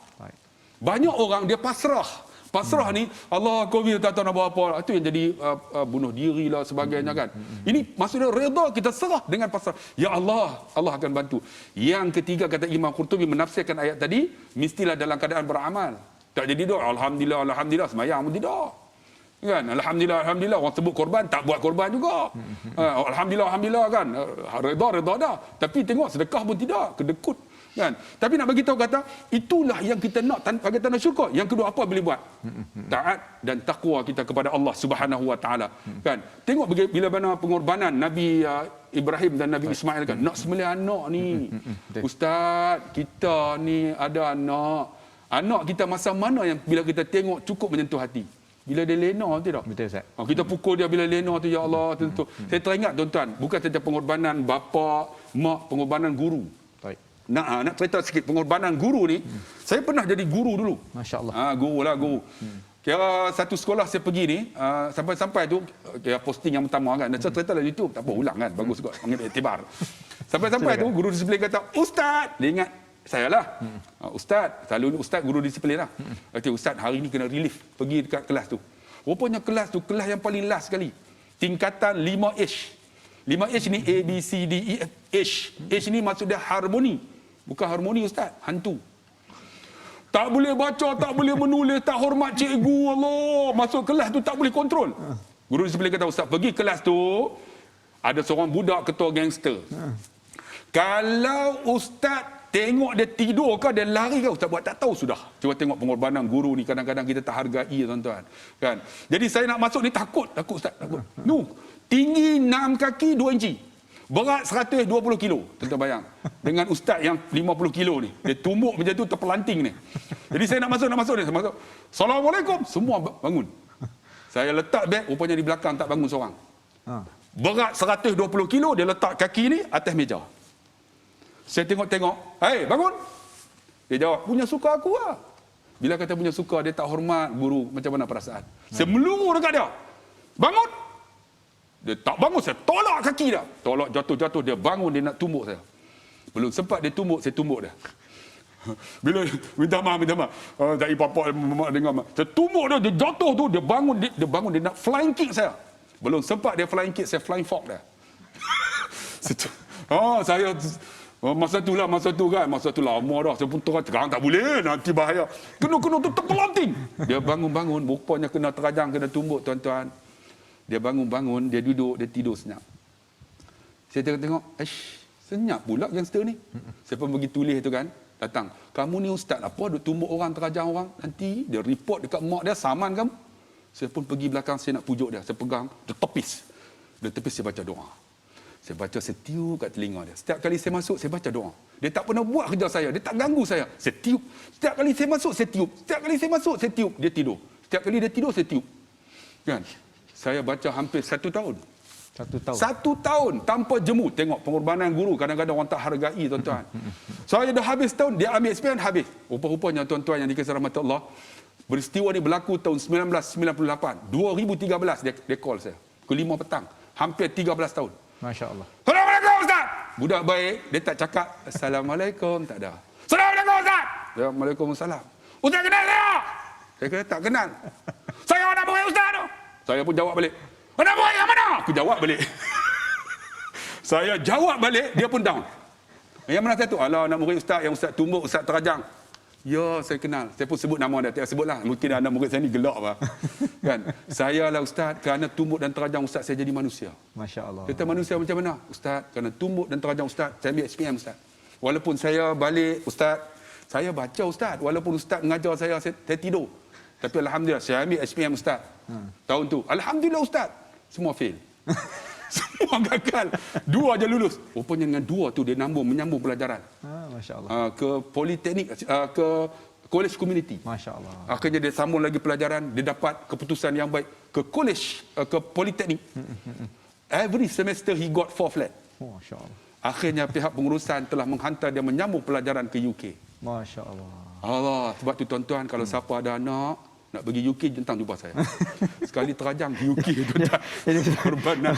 [SPEAKER 2] Banyak orang dia pasrah. Pasrah ni, Allah COVID tak tahu nak buat apa. Itu yang jadi bunuh diri lah sebagainya kan. Ini maksudnya redha, kita serah dengan pasrah. Ya Allah, Allah akan bantu. Yang ketiga, kata Imam Qurtubi menafsirkan ayat tadi, mestilah dalam keadaan beramal. Tak jadi doa alhamdulillah, alhamdulillah, semayang pun tidak. Kan? Alhamdulillah, alhamdulillah, orang sebut korban, tak buat korban juga. Alhamdulillah, alhamdulillah kan. Redha dah. Tapi tengok sedekah pun tidak, kedekut. Kan? Tapi nak bagi tahu kata itulah yang kita nak bagi tanda syukur. Yang kedua apa boleh buat? Taat dan takwa kita kepada Allah Subhanahu wa taala. Kan? Tengok bila mana pengorbanan Nabi Ibrahim dan Nabi Ismail kan. Nak sembelih anak ni. Ustaz, kita ni ada anak. Anak kita masa mana yang bila kita tengok cukup menyentuh hati? Bila dia lena tu tak?
[SPEAKER 3] Betul, Ustaz.
[SPEAKER 2] Kita pukul dia bila lena tu, ya Allah, tentu. Saya teringat, tuan-tuan, bukan saja pengorbanan bapa, mak, pengorbanan guru. Nak cerita sikit pengorbanan guru ni. Saya pernah jadi guru dulu.
[SPEAKER 3] Masya-Allah.
[SPEAKER 2] Guru. Kira satu sekolah saya pergi ni, sampai-sampai tu kira posting yang pertama kan. Dan saya cerita dalam YouTube, tak apa ulang kan. Bagus juga panggil iktibar. Sampai-sampai tu guru disiplin kata, "Ustaz." Dia ingat saya lah. Ustaz, selalu Ustaz guru disiplin lah. Kata, "Ustaz, hari ni kena relief pergi dekat kelas tu." Rupanya kelas tu kelas yang paling last sekali. Tingkatan 5H. 5H ni A, B, C, D, E, F, H. H ni maksud dia harmoni. Bukan harmoni, Ustaz, hantu. Tak boleh baca, tak boleh menulis, tak hormat cikgu, Allah. Masuk kelas tu tak boleh kontrol. Guru disiplin kata, "Ustaz, pergi kelas tu, ada seorang budak ketua gangster. Kalau Ustaz tengok dia tidur ke, dia lari ke, ustaz buat tak tahu sudah. Cuba tengok pengorbanan guru ni, kadang-kadang kita tak hargai, tuan-tuan. Kan? Jadi saya nak masuk ni takut ustaz, takut. No, tinggi 6 kaki 2 inci. Berat 120 kilo. Tuan-tuan bayang. Dengan ustaz yang 50 kilo ni. Dia tumbuk macam tu, terpelanting ni. Jadi saya nak masuk ni. Saya masuk. Assalamualaikum. Semua bangun. Saya letak beg, rupanya di belakang tak bangun seorang. Berat 120 kilo, dia letak kaki ni atas meja. Saya tengok, "Hei, bangun." Dia jawab, "Punya suka aku lah." Bila kata punya suka, dia tak hormat guru, macam mana perasaan? Saya meluru dekat dia. "Bangun." Dia tak bangun, saya tolak kaki dia. Tolak jatuh-jatuh, dia bangun, dia nak tumbuk saya. Belum sempat dia tumbuk, saya tumbuk dia. Bila minta maaf. Tak apa-apa dengar. Saya tumbuk dia, dia jatuh tu, dia bangun, dia nak flying kick saya. Belum sempat dia flying kick, saya flying fork dia. Saya masa tu lama dah. Saya pun terang tak boleh, nanti bahaya. Kena tu terpelanting. Dia bangun, rupanya kena terajang, kena tumbuk, tuan-tuan. Dia bangun, dia duduk, dia tidur senyap. Saya tengok, senyap pula gangster ni. Saya pun pergi tulis tu kan, datang. "Kamu ni ustaz apa, duk tumbuk orang, terajang orang. Nanti dia report dekat mak dia, saman kamu." Saya pun pergi belakang, saya nak pujuk dia. Saya pegang, dia tepis, saya baca doa. Saya baca, saya tiup kat telinga dia. Setiap kali saya masuk, saya baca doa. Dia tak pernah buat kerja saya, dia tak ganggu saya. Saya tiup. Setiap kali saya masuk, saya tiup. Setiap kali saya masuk, saya tiup. Dia tidur. Setiap kali dia tidur, saya tiup. Kan? Saya baca hampir 1 tahun. 1 tahun tanpa jemu. Tengok pengorbanan guru, kadang-kadang orang tak hargai, tuan-tuan. Saya dah habis tahun, dia ambil SPM habis. Rupa-rupanya tuan-tuan yang dikasihi rahmat Allah, peristiwa ni berlaku tahun 1998. 2013 dia call saya. Pukul 5 petang. Hampir 13 tahun.
[SPEAKER 3] Masya Allah.
[SPEAKER 2] "Assalamualaikum ustaz." Budak baik, dia tak cakap Assalamualaikum, tak ada. "Assalamualaikum ustaz." Ya, Waalaikumsalam. "Ustaz kenal saya?" Saya kata tak kenal. "Saya anak murid ustaz tu." Saya pun jawab balik. "Anak murid yang mana?" Aku jawab balik. Saya jawab balik, dia pun down. "Yang mana satu?" "Alah, anak murid ustaz yang ustaz tumbuk, ustaz terajang." "Ya, saya kenal." Saya pun sebut nama dia. Tak sebutlah. Mungkin anak murid saya ni gelak lah. Kan? "Saya lah ustaz, kerana tumbuk dan terajang ustaz, saya jadi manusia."
[SPEAKER 3] Masya Allah.
[SPEAKER 2] Kata manusia macam mana? "Ustaz, kerana tumbuk dan terajang ustaz, saya ambil SPM ustaz. Walaupun saya balik ustaz, saya baca ustaz. Walaupun ustaz mengajar saya tidur. Tapi alhamdulillah saya ambil SPM ustaz." Tahun tu, alhamdulillah ustaz, semua fail. Semua gagal. 2 je lulus. Rupanya dengan 2 tu dia menyambung pelajaran.
[SPEAKER 3] Masya Allah.
[SPEAKER 2] Ke politeknik, ke college community.
[SPEAKER 3] Masya Allah.
[SPEAKER 2] Akhirnya dia sambung lagi pelajaran, dia dapat keputusan yang baik ke college, ke politeknik. Every semester he got 4 flat.
[SPEAKER 3] Masya Allah.
[SPEAKER 2] Akhirnya pihak pengurusan telah menghantar dia menyambung pelajaran ke UK.
[SPEAKER 3] Masya Allah.
[SPEAKER 2] Allah, sebab tu tuan-tuan, kalau siapa ada anak nak pergi UK, tentang jumpa saya. Sekali terajang di UK, tuan-tuan. Korbanan.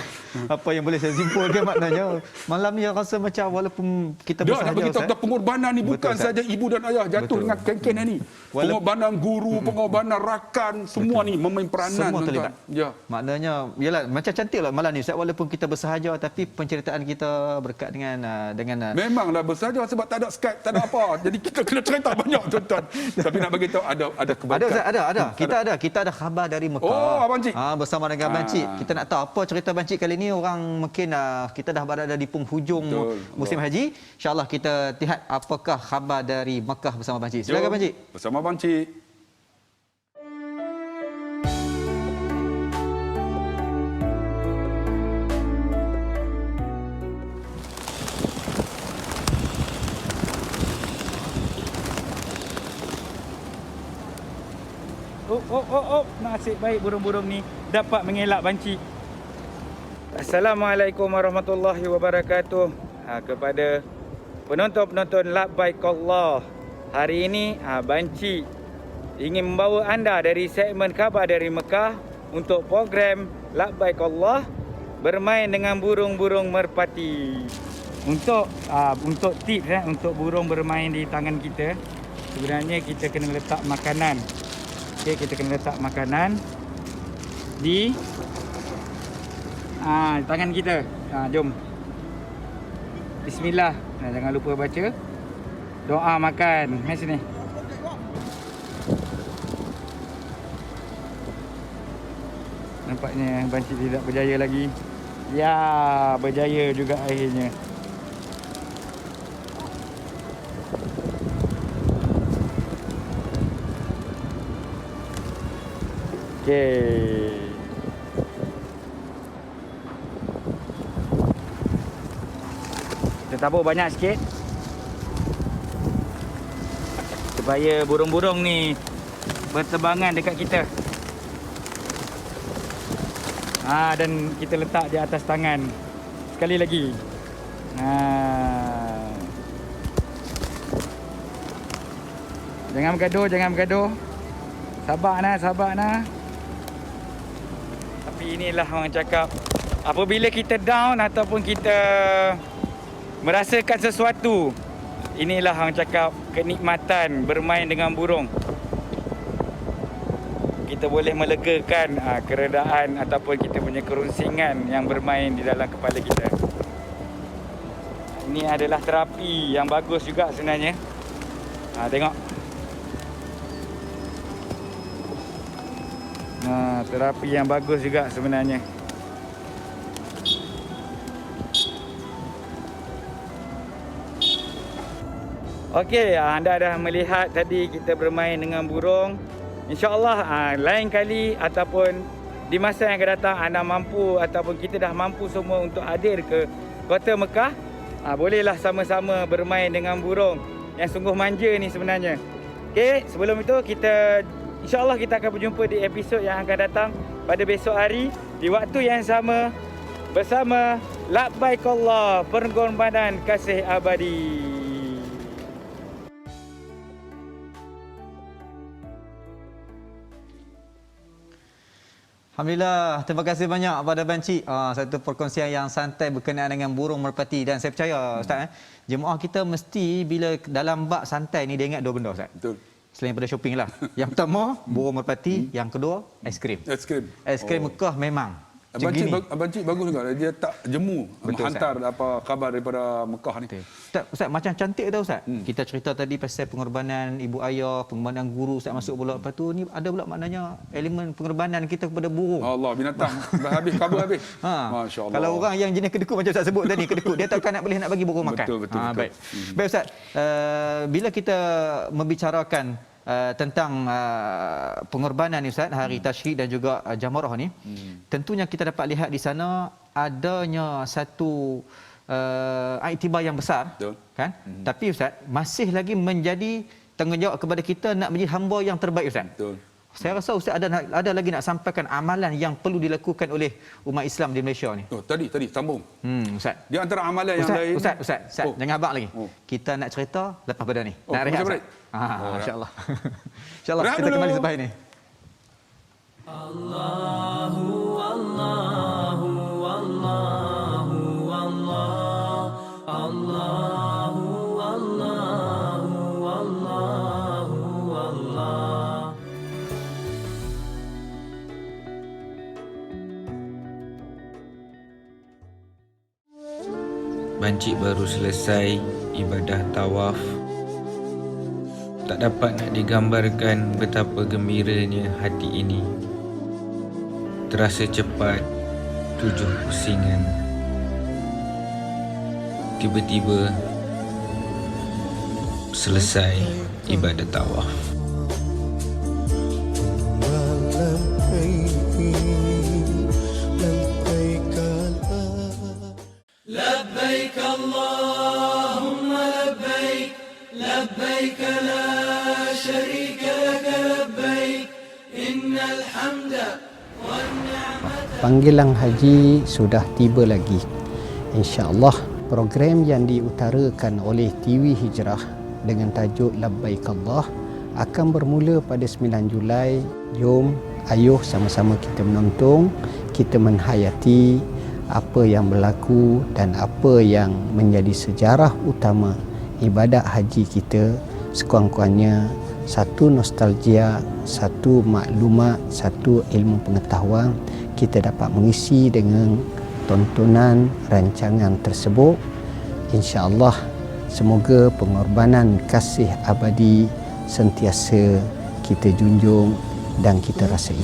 [SPEAKER 3] Apa yang boleh saya simpulkan maknanya, malam ni rasa macam walaupun kita bersahaja,
[SPEAKER 2] nak bagi tahu pengorbanan ni bukan saja ibu dan ayah jatuh dengan ken-ken ni. Pengorbanan guru, pengorbanan rakan, semua ni memain peranan.
[SPEAKER 3] Semua terlibat.
[SPEAKER 2] Ya.
[SPEAKER 3] Maknanya, yalah, macam cantiklah malam ni Ustaz, walaupun kita bersahaja tapi penceritaan kita berkat dengan
[SPEAKER 2] memanglah bersahaja sebab tak ada Skype, tak ada apa. Jadi kita kena cerita banyak, tuan-tuan. Tapi nak bagi tahu ada kebaikan.
[SPEAKER 3] Ada Ustaz, ada. Kita ada khabar dari Mekah.
[SPEAKER 2] Oh, Abang Cik.
[SPEAKER 3] Bersama dengan Abang Cik. Kita nak tahu apa cerita Abang Cik kali ni. Orang mungkin kita dah berada di penghujung musim haji. InsyaAllah kita lihat apakah khabar dari Mekah bersama Abang Cik. Silakan Abang Cik.
[SPEAKER 2] Bersama Abang Cik.
[SPEAKER 18] Nasib baik burung-burung ni dapat mengelak banci. Assalamualaikum warahmatullahi wabarakatuh. Kepada penonton-penonton Labbaik Allah. Hari ini banci ingin membawa anda dari segmen khabar dari Mekah untuk program Labbaik Allah bermain dengan burung-burung merpati. Untuk tips untuk burung bermain di tangan kita, sebenarnya kita kena letak makanan. Okey, kita kena letak makanan di tangan kita. Jom. Bismillah. Jangan lupa baca doa makan. Mari sini. Nampaknya banci tidak berjaya lagi. Ya, berjaya juga akhirnya. Okey. Kita tabur banyak sikit supaya burung-burung ni berterbangan dekat kita. Dan kita letak di atas tangan. Sekali lagi. Jangan bergaduh. Sabar nah. Tapi inilah orang cakap, apabila kita down ataupun kita merasakan sesuatu, inilah orang cakap kenikmatan bermain dengan burung. Kita boleh melegakan keredaan ataupun kita punya kerunsingan yang bermain di dalam kepala kita. Ini adalah terapi yang bagus juga sebenarnya. Tengok. Terapi yang bagus juga sebenarnya. Okey, anda dah melihat tadi kita bermain dengan burung. InsyaAllah lain kali ataupun di masa yang akan datang anda mampu ataupun kita dah mampu semua untuk hadir ke Kota Mekah, bolehlah sama-sama bermain dengan burung yang sungguh manja ni sebenarnya. Okey, sebelum itu InsyaAllah kita akan berjumpa di episod yang akan datang pada besok hari di waktu yang sama bersama Labbaikallah, pengorbanan kasih abadi.
[SPEAKER 3] Alhamdulillah, terima kasih banyak kepada Banci. Satu perkongsian yang santai berkenaan dengan burung merpati, dan saya percaya Ustaz, jemaah kita mesti bila dalam bab santai ni dia ingat dua benda Ustaz.
[SPEAKER 2] Betul.
[SPEAKER 3] Selain daripada shopping lah. Yang pertama, burung merpati. Yang kedua, aiskrim. Aiskrim Mekah memang
[SPEAKER 2] Abang Cik bagus juga. Dia tak jemu menghantar apa khabar daripada Mekah ni.
[SPEAKER 3] Ustaz, macam cantik tau Ustaz. Kita cerita tadi pasal pengorbanan ibu ayah, pengorbanan guru Ustaz masuk pula. Lepas tu ni ada pula maknanya elemen pengorbanan kita kepada burung.
[SPEAKER 2] Allah, binatang habis khabar habis. Masya-Allah.
[SPEAKER 3] Kalau orang yang jenis kedekut macam Ustaz sebut tadi, kedekut dia takkan nak boleh nak bagi burung makan.
[SPEAKER 2] Betul.
[SPEAKER 3] Baik. Baik Ustaz, bila kita membicarakan tentang pengorbanan ni Ustaz, hari Tashrik dan juga Jamarah ni, tentunya kita dapat lihat di sana adanya satu iktibar yang besar. Betul. Kan? Tapi Ustaz, masih lagi menjadi tanggungjawab kepada kita nak menjadi hamba yang terbaik Ustaz. Betul. Saya rasa Ustaz ada lagi nak sampaikan amalan yang perlu dilakukan oleh umat Islam di Malaysia ni.
[SPEAKER 2] Tadi sambung.
[SPEAKER 3] Ustaz.
[SPEAKER 2] Di antara amalan yang lain.
[SPEAKER 3] Ustaz, jangan abang lagi. Kita nak cerita lepas pada ni. Nak rehat. Insya-Allah. Insya-Allah kita kembali selepas ini.
[SPEAKER 1] Allahu Allahu Allahu Allah. Allahu Allahu Allahu Allah.
[SPEAKER 4] Bancik baru selesai ibadah tawaf. Tak dapat nak digambarkan betapa gembiranya hati ini. Terasa cepat 7 pusingan. Tiba-tiba selesai ibadah tawaf.
[SPEAKER 1] لبيك اللهم لبيك لبيك لا شريك لك لبيك إن الحمد والنعمة.
[SPEAKER 5] Panggilan haji sudah tiba lagi. InsyaAllah program yang diutarakan oleh TV Hijrah dengan tajuk Labbaikallah akan bermula pada 9 Julai. Jom, ayuh sama-sama kita menonton, kita menhayati apa yang berlaku dan apa yang menjadi sejarah utama ibadat haji kita. Sekurang-kurangnya satu nostalgia, satu maklumat, satu ilmu pengetahuan kita dapat mengisi dengan tontonan rancangan tersebut. InsyaAllah semoga pengorbanan kasih abadi sentiasa kita junjung dan kita rasai.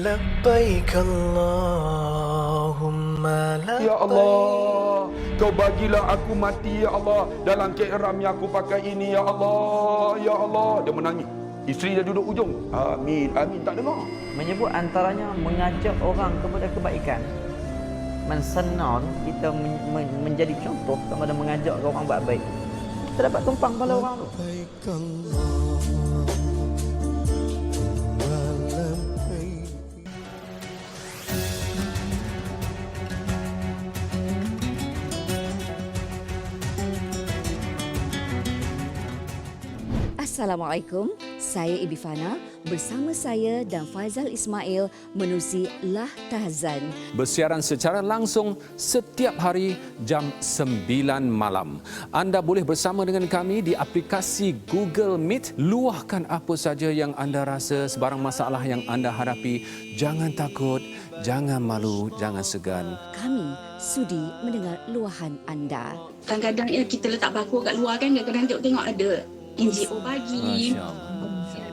[SPEAKER 1] لبيك اللهم لبيك.
[SPEAKER 2] Ya Allah, Engkau bagilah aku mati ya Allah dalam ihram yang aku pakai ini ya Allah, ya Allah. Dia menangis. Isteri dia duduk ujung. Amin, amin, tak dengar.
[SPEAKER 6] Menyebut antaranya mengajak orang kepada kebaikan. Mensenon kita menjadi contoh kepada mengajak orang buat baik. Kita dapat tumpang pahala orang tu.
[SPEAKER 8] Assalamualaikum, saya Ibifana. Bersama saya dan Faizal Ismail menerusi Lah Tahzan.
[SPEAKER 9] Bersiaran secara langsung setiap hari jam 9 malam. Anda boleh bersama dengan kami di aplikasi Google Meet. Luahkan apa saja yang anda rasa, sebarang masalah yang anda hadapi. Jangan takut, jangan malu, jangan segan.
[SPEAKER 8] Kami sudi mendengar luahan anda.
[SPEAKER 10] Kadang-kadang kita letak bako kat luar kan, kadang-kadang tengok ada NGO bagi.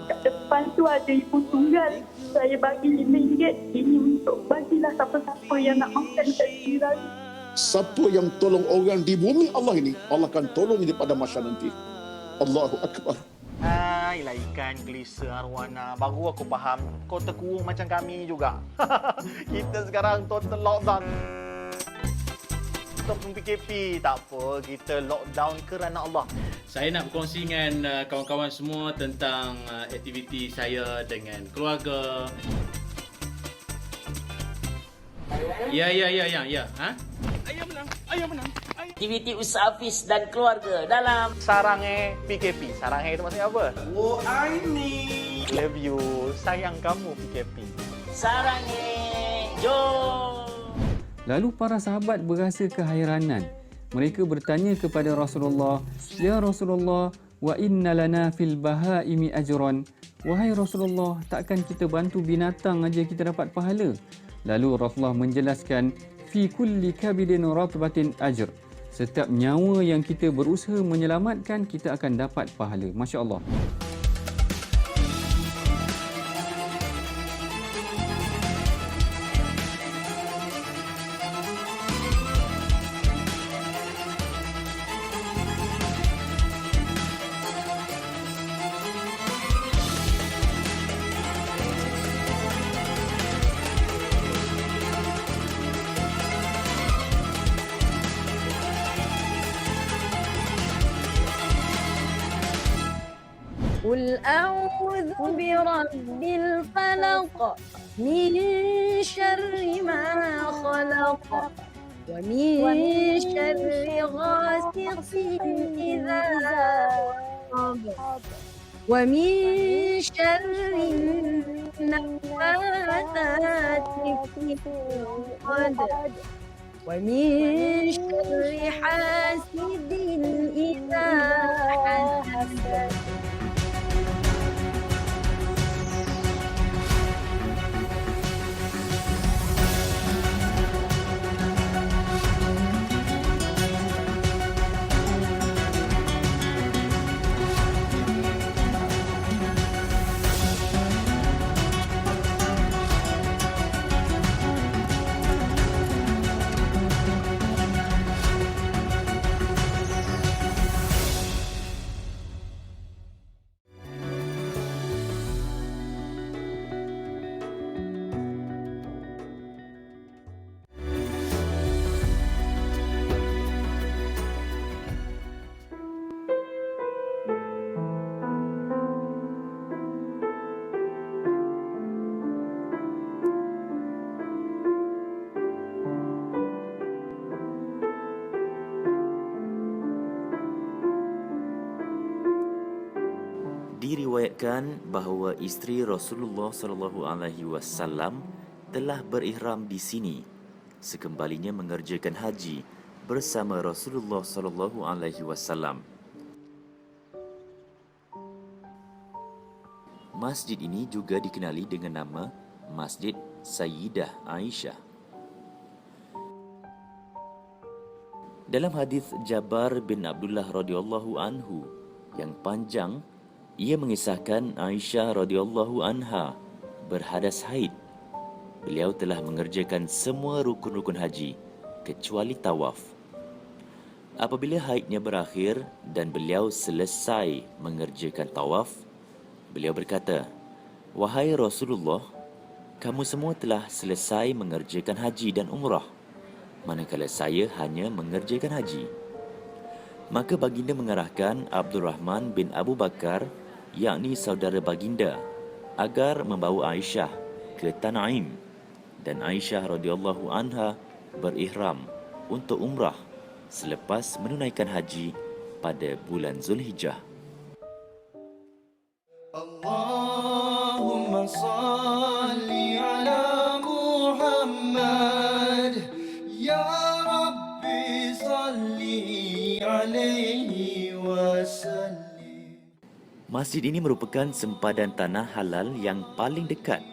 [SPEAKER 11] Kat depan tu ada ibu tunggal. Saya bagi RM5. Ini untuk bagilah siapa-siapa yang nak makan kat jiran.
[SPEAKER 12] Siapa yang tolong orang di bumi Allah ini, Allah akan tolong dia pada masa nanti. Allahu Akbar.
[SPEAKER 13] Hai lah ikan gelisa arwana. Baru aku faham kau terkurung macam kami juga. Kita sekarang total lockdown. Ataupun PKP, tak apa, kita lockdown kerana Allah.
[SPEAKER 14] Saya nak berkongsi dengan kawan-kawan semua tentang aktiviti saya dengan keluarga. Ya. Ha?
[SPEAKER 15] Ayah menang. Aktiviti usaha Hafiz dan keluarga dalam
[SPEAKER 13] Sarangnya PKP. Sarangnya itu maksudnya apa?
[SPEAKER 15] Oh, ini.
[SPEAKER 13] Love you, sayang kamu PKP.
[SPEAKER 15] Sarangnya, jom.
[SPEAKER 16] Lalu para sahabat berasa keheranan. Mereka bertanya kepada Rasulullah, "Ya Rasulullah, wa inna lana fil bahaimi ajran." Wahai Rasulullah, takkan kita bantu binatang aja kita dapat pahala? Lalu Rasulullah menjelaskan, "Fi kulli kabidin ratbatin ajr." Setiap nyawa yang kita berusaha menyelamatkan, kita akan dapat pahala. Masya-Allah.
[SPEAKER 17] قل أعوذ برب الفلق من شر ما خلق ومن شر غاسق إذا وقب ومن شر النفاثات في العقد ومن شر حاسد إذا حسد.
[SPEAKER 19] Diriwayatkan bahawa isteri Rasulullah SAW telah berihram di sini sekembalinya mengerjakan haji bersama Rasulullah SAW. Masjid ini juga dikenali dengan nama Masjid Sayyidah Aisyah. Dalam hadis Jabar bin Abdullah radhiyallahu anhu yang panjang, ia mengisahkan Aisyah radhiyallahu anha berhadas haid. Beliau telah mengerjakan semua rukun-rukun haji kecuali tawaf. Apabila haidnya berakhir dan beliau selesai mengerjakan tawaf, beliau berkata, "Wahai Rasulullah, kamu semua telah selesai mengerjakan haji dan umrah, manakala saya hanya mengerjakan haji." Maka baginda mengarahkan Abdul Rahman bin Abu Bakar, yakni saudara baginda, agar membawa Aisyah ke Tan'im, dan Aisyah radhiyallahu anha berihram untuk umrah selepas menunaikan haji pada bulan Zulhijjah.
[SPEAKER 1] Allahumma salli ala Muhammad, ya Rabbi salli alaihi wasallim.
[SPEAKER 19] Masjid ini merupakan sempadan tanah halal yang paling dekat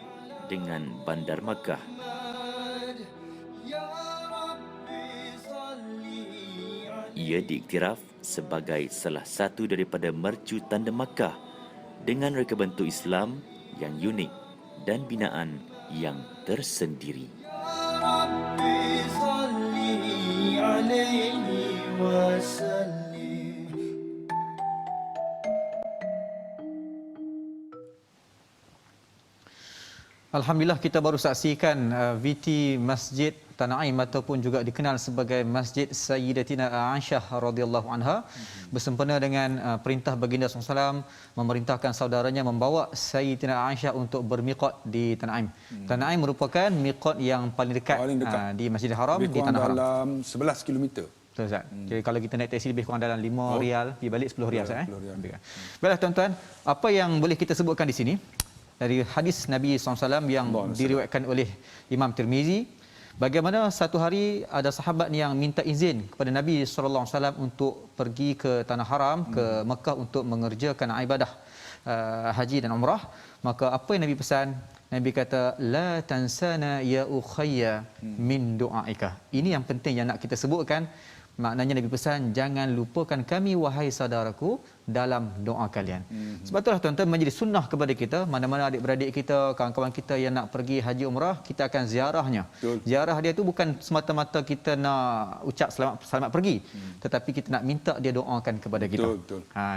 [SPEAKER 19] dengan Bandar Makkah. Ia diiktiraf sebagai salah satu daripada mercu tanda Makkah dengan reka bentuk Islam yang unik dan binaan yang tersendiri.
[SPEAKER 1] Rabbi salli alaihi wasallim.
[SPEAKER 3] Alhamdulillah, kita baru saksikan VT Masjid Tan'im ataupun juga dikenal sebagai Masjid Sayyidatina Aisyah radhiyallahu anha, bersempena dengan perintah baginda SAW memerintahkan saudaranya membawa Sayyidatina Aisyah untuk bermiqat di Tan'im. Tan'im merupakan miqat yang paling dekat, di Masjidil Haram, di Tanah Haram.
[SPEAKER 2] Dalam 11 km.
[SPEAKER 3] Betul, Ustaz. Jadi kalau kita naik taksi lebih kurang dalam 5 rial, pergi balik 10 rial, Ustaz. Baiklah tuan-tuan, apa yang boleh kita sebutkan di sini dari hadis Nabi SAW yang diriwayatkan oleh Imam Tirmizi, bagaimana satu hari ada sahabat yang minta izin kepada Nabi SAW untuk pergi ke Tanah Haram, ke Mekah untuk mengerjakan ibadah haji dan umrah. Maka apa yang Nabi pesan? Nabi kata, la tansana ya ukhayya min du'aika. Ini yang penting yang nak kita sebutkan. Maknanya Nabi pesan, jangan lupakan kami wahai saudaraku dalam doa kalian. Sebab itulah tuan-tuan, menjadi sunnah kepada kita, mana-mana adik-beradik kita, kawan-kawan kita yang nak pergi haji umrah, kita akan ziarahnya. Ziarah dia tu bukan semata-mata kita nak ucap selamat pergi, tetapi kita nak minta dia doakan kepada kita.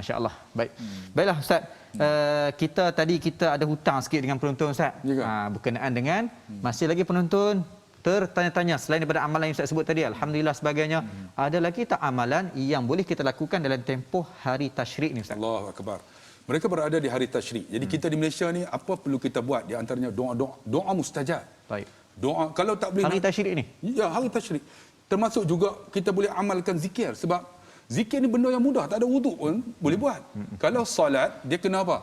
[SPEAKER 3] Insya-Allah. Baik. Baiklah Ustaz, kita ada hutang sikit dengan penonton Ustaz. Berkenaan dengan masih lagi penonton tertanya-tanya, selain daripada amalan yang saya sebut tadi, alhamdulillah sebagainya, ada lagi tak amalan yang boleh kita lakukan dalam tempoh hari tasyrik ni Ustaz?
[SPEAKER 2] Allahu akbar. Mereka berada di hari tasyrik. Jadi kita di Malaysia ni apa perlu kita buat? Di antaranya doa mustajab.
[SPEAKER 3] Baik.
[SPEAKER 2] Doa kalau tak boleh
[SPEAKER 3] hari tasyrik ni.
[SPEAKER 2] Ya, hari tasyrik. Termasuk juga kita boleh amalkan zikir, sebab zikir ni benda yang mudah, tak ada wuduk pun boleh buat. Kalau solat dia kena apa?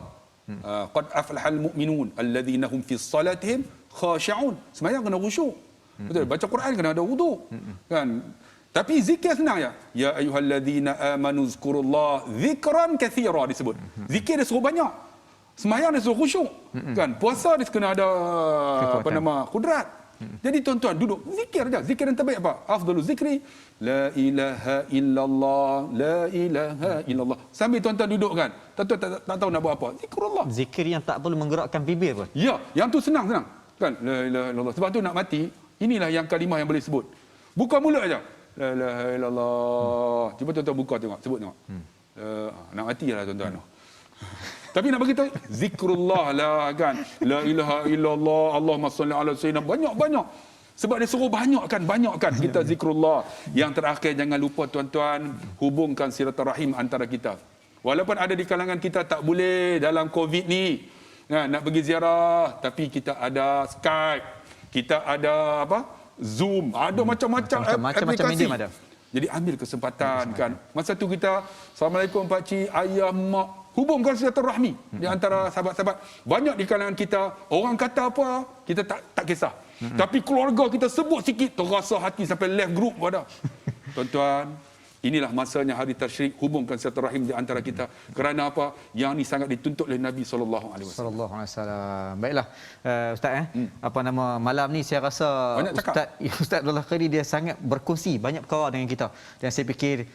[SPEAKER 2] Qad aflahal mu'minun alladhina hum fi salatihim khashi'un. Sembahyang kena khusyuk. Betul, baca Quran kena ada wuduk. Kan? Tapi zikir senang ya. Ya ayyuhallazina amanu zkurullah zikran katsira disebut. Zikir dia suruh banyak. Sembahyang dia suruh khusyuk. Kan? Puasa dia kena ada kudrat. Jadi tuan-tuan duduk zikir aja. Zikir yang terbaik apa? Afdalul zikri la ilaha illallah, la ilaha illallah. Sambil tuan-tuan duduk kan. Tuan-tuan tak tahu nak buat apa. Zikrullah.
[SPEAKER 3] Zikir yang tak perlu menggerakkan bibir pun.
[SPEAKER 2] Ya, yang tu senang. Kan? La ilaha illallah. Sebab tu nak mati, inilah yang kalimah yang boleh sebut. Buka mulut aja. La ilaha illallah. Cuba tuan-tuan buka tengok, sebut tengok. Nak matilah tuan-tuan. Tapi nak bagi tahu zikrullah lah kan. La ilaha illallah, Allahumma salli ala sayyidina, banyak-banyak. Sebab dia suruh banyakkan kita zikrullah. Yang terakhir, jangan lupa tuan-tuan hubungkan silaturahim antara kita. Walaupun ada di kalangan kita tak boleh dalam Covid ni nak pergi ziarah, tapi kita ada Skype, kita ada Zoom, ada macam-macam aplikasi.
[SPEAKER 3] Medium ada.
[SPEAKER 2] Jadi ambil kesempatan kan. Masa tu kita, Assalamualaikum Pak Cik, Ayah, Mak, hubungkan silaturahmi di antara sahabat-sahabat. Banyak di kalangan kita, orang kata apa, kita tak kisah. Tapi keluarga kita sebut sikit, terasa hati sampai left group ada. Tuan-tuan, inilah masanya hari tasyrik, hubungkan silaturahim di antara kita. Kerana apa? Yang ni sangat dituntut oleh Nabi sallallahu alaihi wasallam.
[SPEAKER 3] Baiklah Ustaz malam ni saya rasa Ustaz Abdullah Qadri dia sangat berkongsi banyak perkara dengan kita, dan saya fikir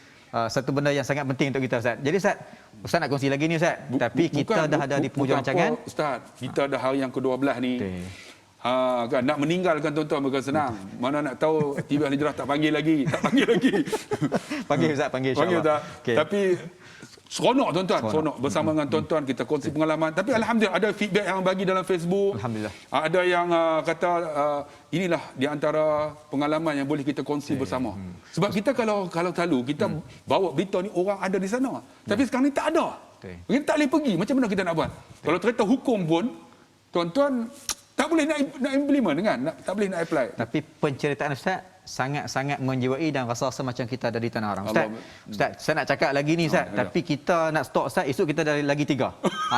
[SPEAKER 3] satu benda yang sangat penting untuk kita Ustaz. Jadi Ustaz nak kongsi lagi ni Ustaz. Tapi kita dah ada di penghujung rancangan.
[SPEAKER 2] Ustaz, kita dah hari yang ke-12 ni. Kan nak meninggalkan tuan-tuan bukan senang. Mana nak tahu TV Al Hijrah tak panggil lagi.
[SPEAKER 3] Panggil Ustaz, panggil insya-Allah.
[SPEAKER 2] Panggil tak. Okay. Tapi seronok tuan-tuan, seronok bersama dengan tuan-tuan kita kongsi pengalaman. Tapi alhamdulillah ada feedback yang bagi dalam Facebook.
[SPEAKER 3] Alhamdulillah.
[SPEAKER 2] Ada yang kata inilah di antara pengalaman yang boleh kita kongsi bersama. Sebab kita kalau selalu kita bawa berita ni orang ada di sana. Tapi sekarang ni tak ada. Kita tak boleh pergi. Macam mana kita nak buat? Kalau terkata hukum pun tuan-tuan tak boleh nak implement kan? Tak boleh nak apply.
[SPEAKER 3] Tapi penceritaan Ustaz sangat-sangat menjiwai dan rasa macam kita ada di tanah haram. Ustaz, saya nak cakap lagi ni Ustaz, tapi kita nak stop Ustaz, esok kita dah lagi 3.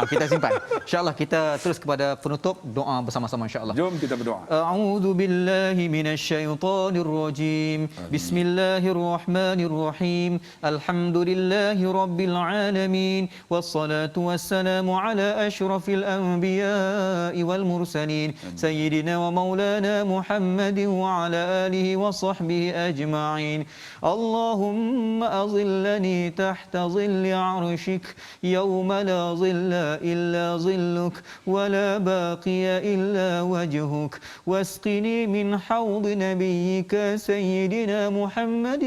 [SPEAKER 3] Kita simpan. Insya-Allah kita terus kepada penutup doa bersama-sama insya-Allah.
[SPEAKER 2] Jom kita berdoa.
[SPEAKER 3] A'udzu billahi minasyaitonir rajim. Bismillahirrahmanirrahim. Alhamdulillahirabbil alamin wassalatu wassalamu ala asyrafil anbiya'i wal mursalin sayyidina wa maulana Muhammadin wa ala alihi wa وصحبه أجمعين اللهم أظلني تحت ظل عرشك يوم لا ظل إلا ظلك ولا باقي إلا وجهك واسقني من حوض نبيك سيدنا محمد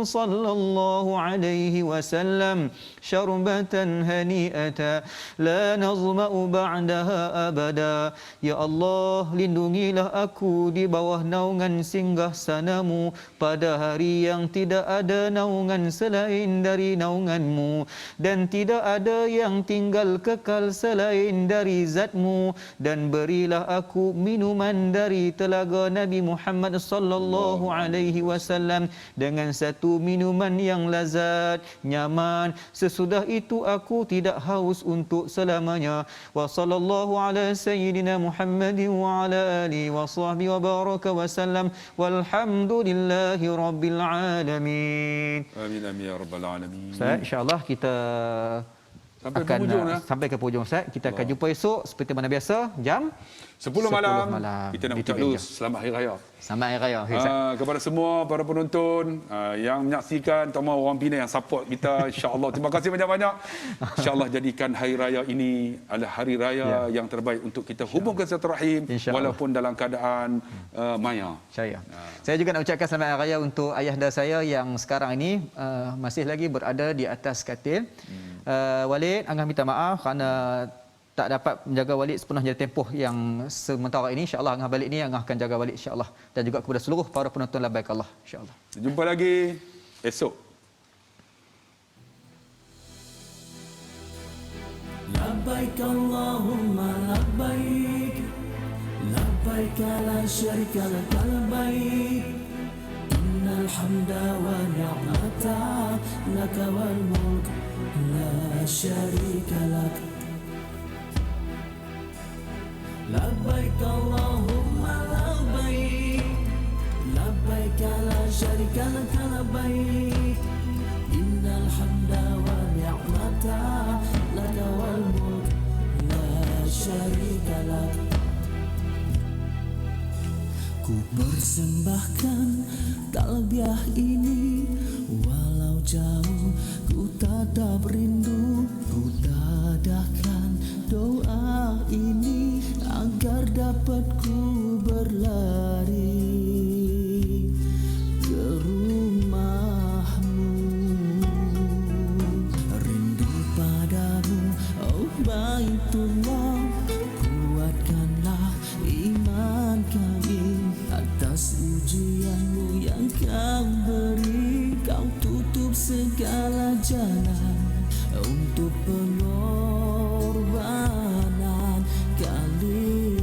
[SPEAKER 3] صلى الله عليه وسلم شربة هنيئة لا نظمأ بعدها أبدا يا الله lindungilah aku di bawah naungan singgah sana-Mu pada hari yang tidak ada naungan selain dari naungan-Mu dan tidak ada yang tinggal kekal selain dari zat-Mu dan berilah aku minuman dari telaga Nabi Muhammad sallallahu alaihi wasallam dengan satu minuman yang lazat, nyaman. Sesudah itu aku tidak haus untuk selamanya. Wa sallallahu ala sayyidina Muhammadin wa ala alihi wa sahbihi wa baraka wa sallam walhamdulillahi rabbil alamin.
[SPEAKER 2] Amin amin ya rabbal alamin.
[SPEAKER 3] Ustaz, insya-Allah kita sampai ke hujung Ustaz. Kita akan jumpa esok seperti mana biasa jam
[SPEAKER 2] 10 malam. Kita nak ucap dulu selamat hari raya.
[SPEAKER 3] Selamat hari raya.
[SPEAKER 2] Kepada semua para penonton yang menyaksikan, terutama orang Penang yang support kita, insya-Allah terima kasih banyak-banyak. Insya-Allah jadikan hari raya ini adalah hari raya yang terbaik untuk kita hubungkan silaturahim walaupun dalam keadaan maya.
[SPEAKER 3] Saya juga nak ucapkan selamat hari raya untuk ayahanda saya yang sekarang ini masih lagi berada di atas katil. Walid, Angah minta maaf kerana tak dapat menjaga Walid sepenuhnya tempoh yang sementara ini. InsyaAllah Angah balik ni Angah akan jaga Walid insyaAllah. Dan juga kepada seluruh para penonton Labbaik Allah insyaAllah.
[SPEAKER 2] Jumpa lagi esok.
[SPEAKER 1] Labbaik Allahumma labbaik, labbaik la syarika lak labbaik, innal hamda wa ni'mata laka wal mulk la syarika lak. Labbaik Allahumma labbaik, labbaik la syarika lak labbaik, innal hamda wa ni'mata laka wal mulk la syarika lak. Ku persembahkan talbiah ini walau jauh, ku tatap rindu, ku dadahkan doa ini agar dapat ku berlari ke rumahmu. Rindu padamu, oh Baitullah, kuatkanlah iman kami atas ujianmu yang kau beri. Kau tutup segala jalan untuk pengorbanan kali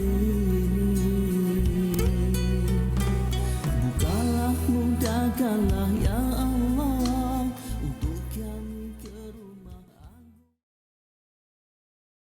[SPEAKER 1] ini. Bukalah, mudahkanlah ya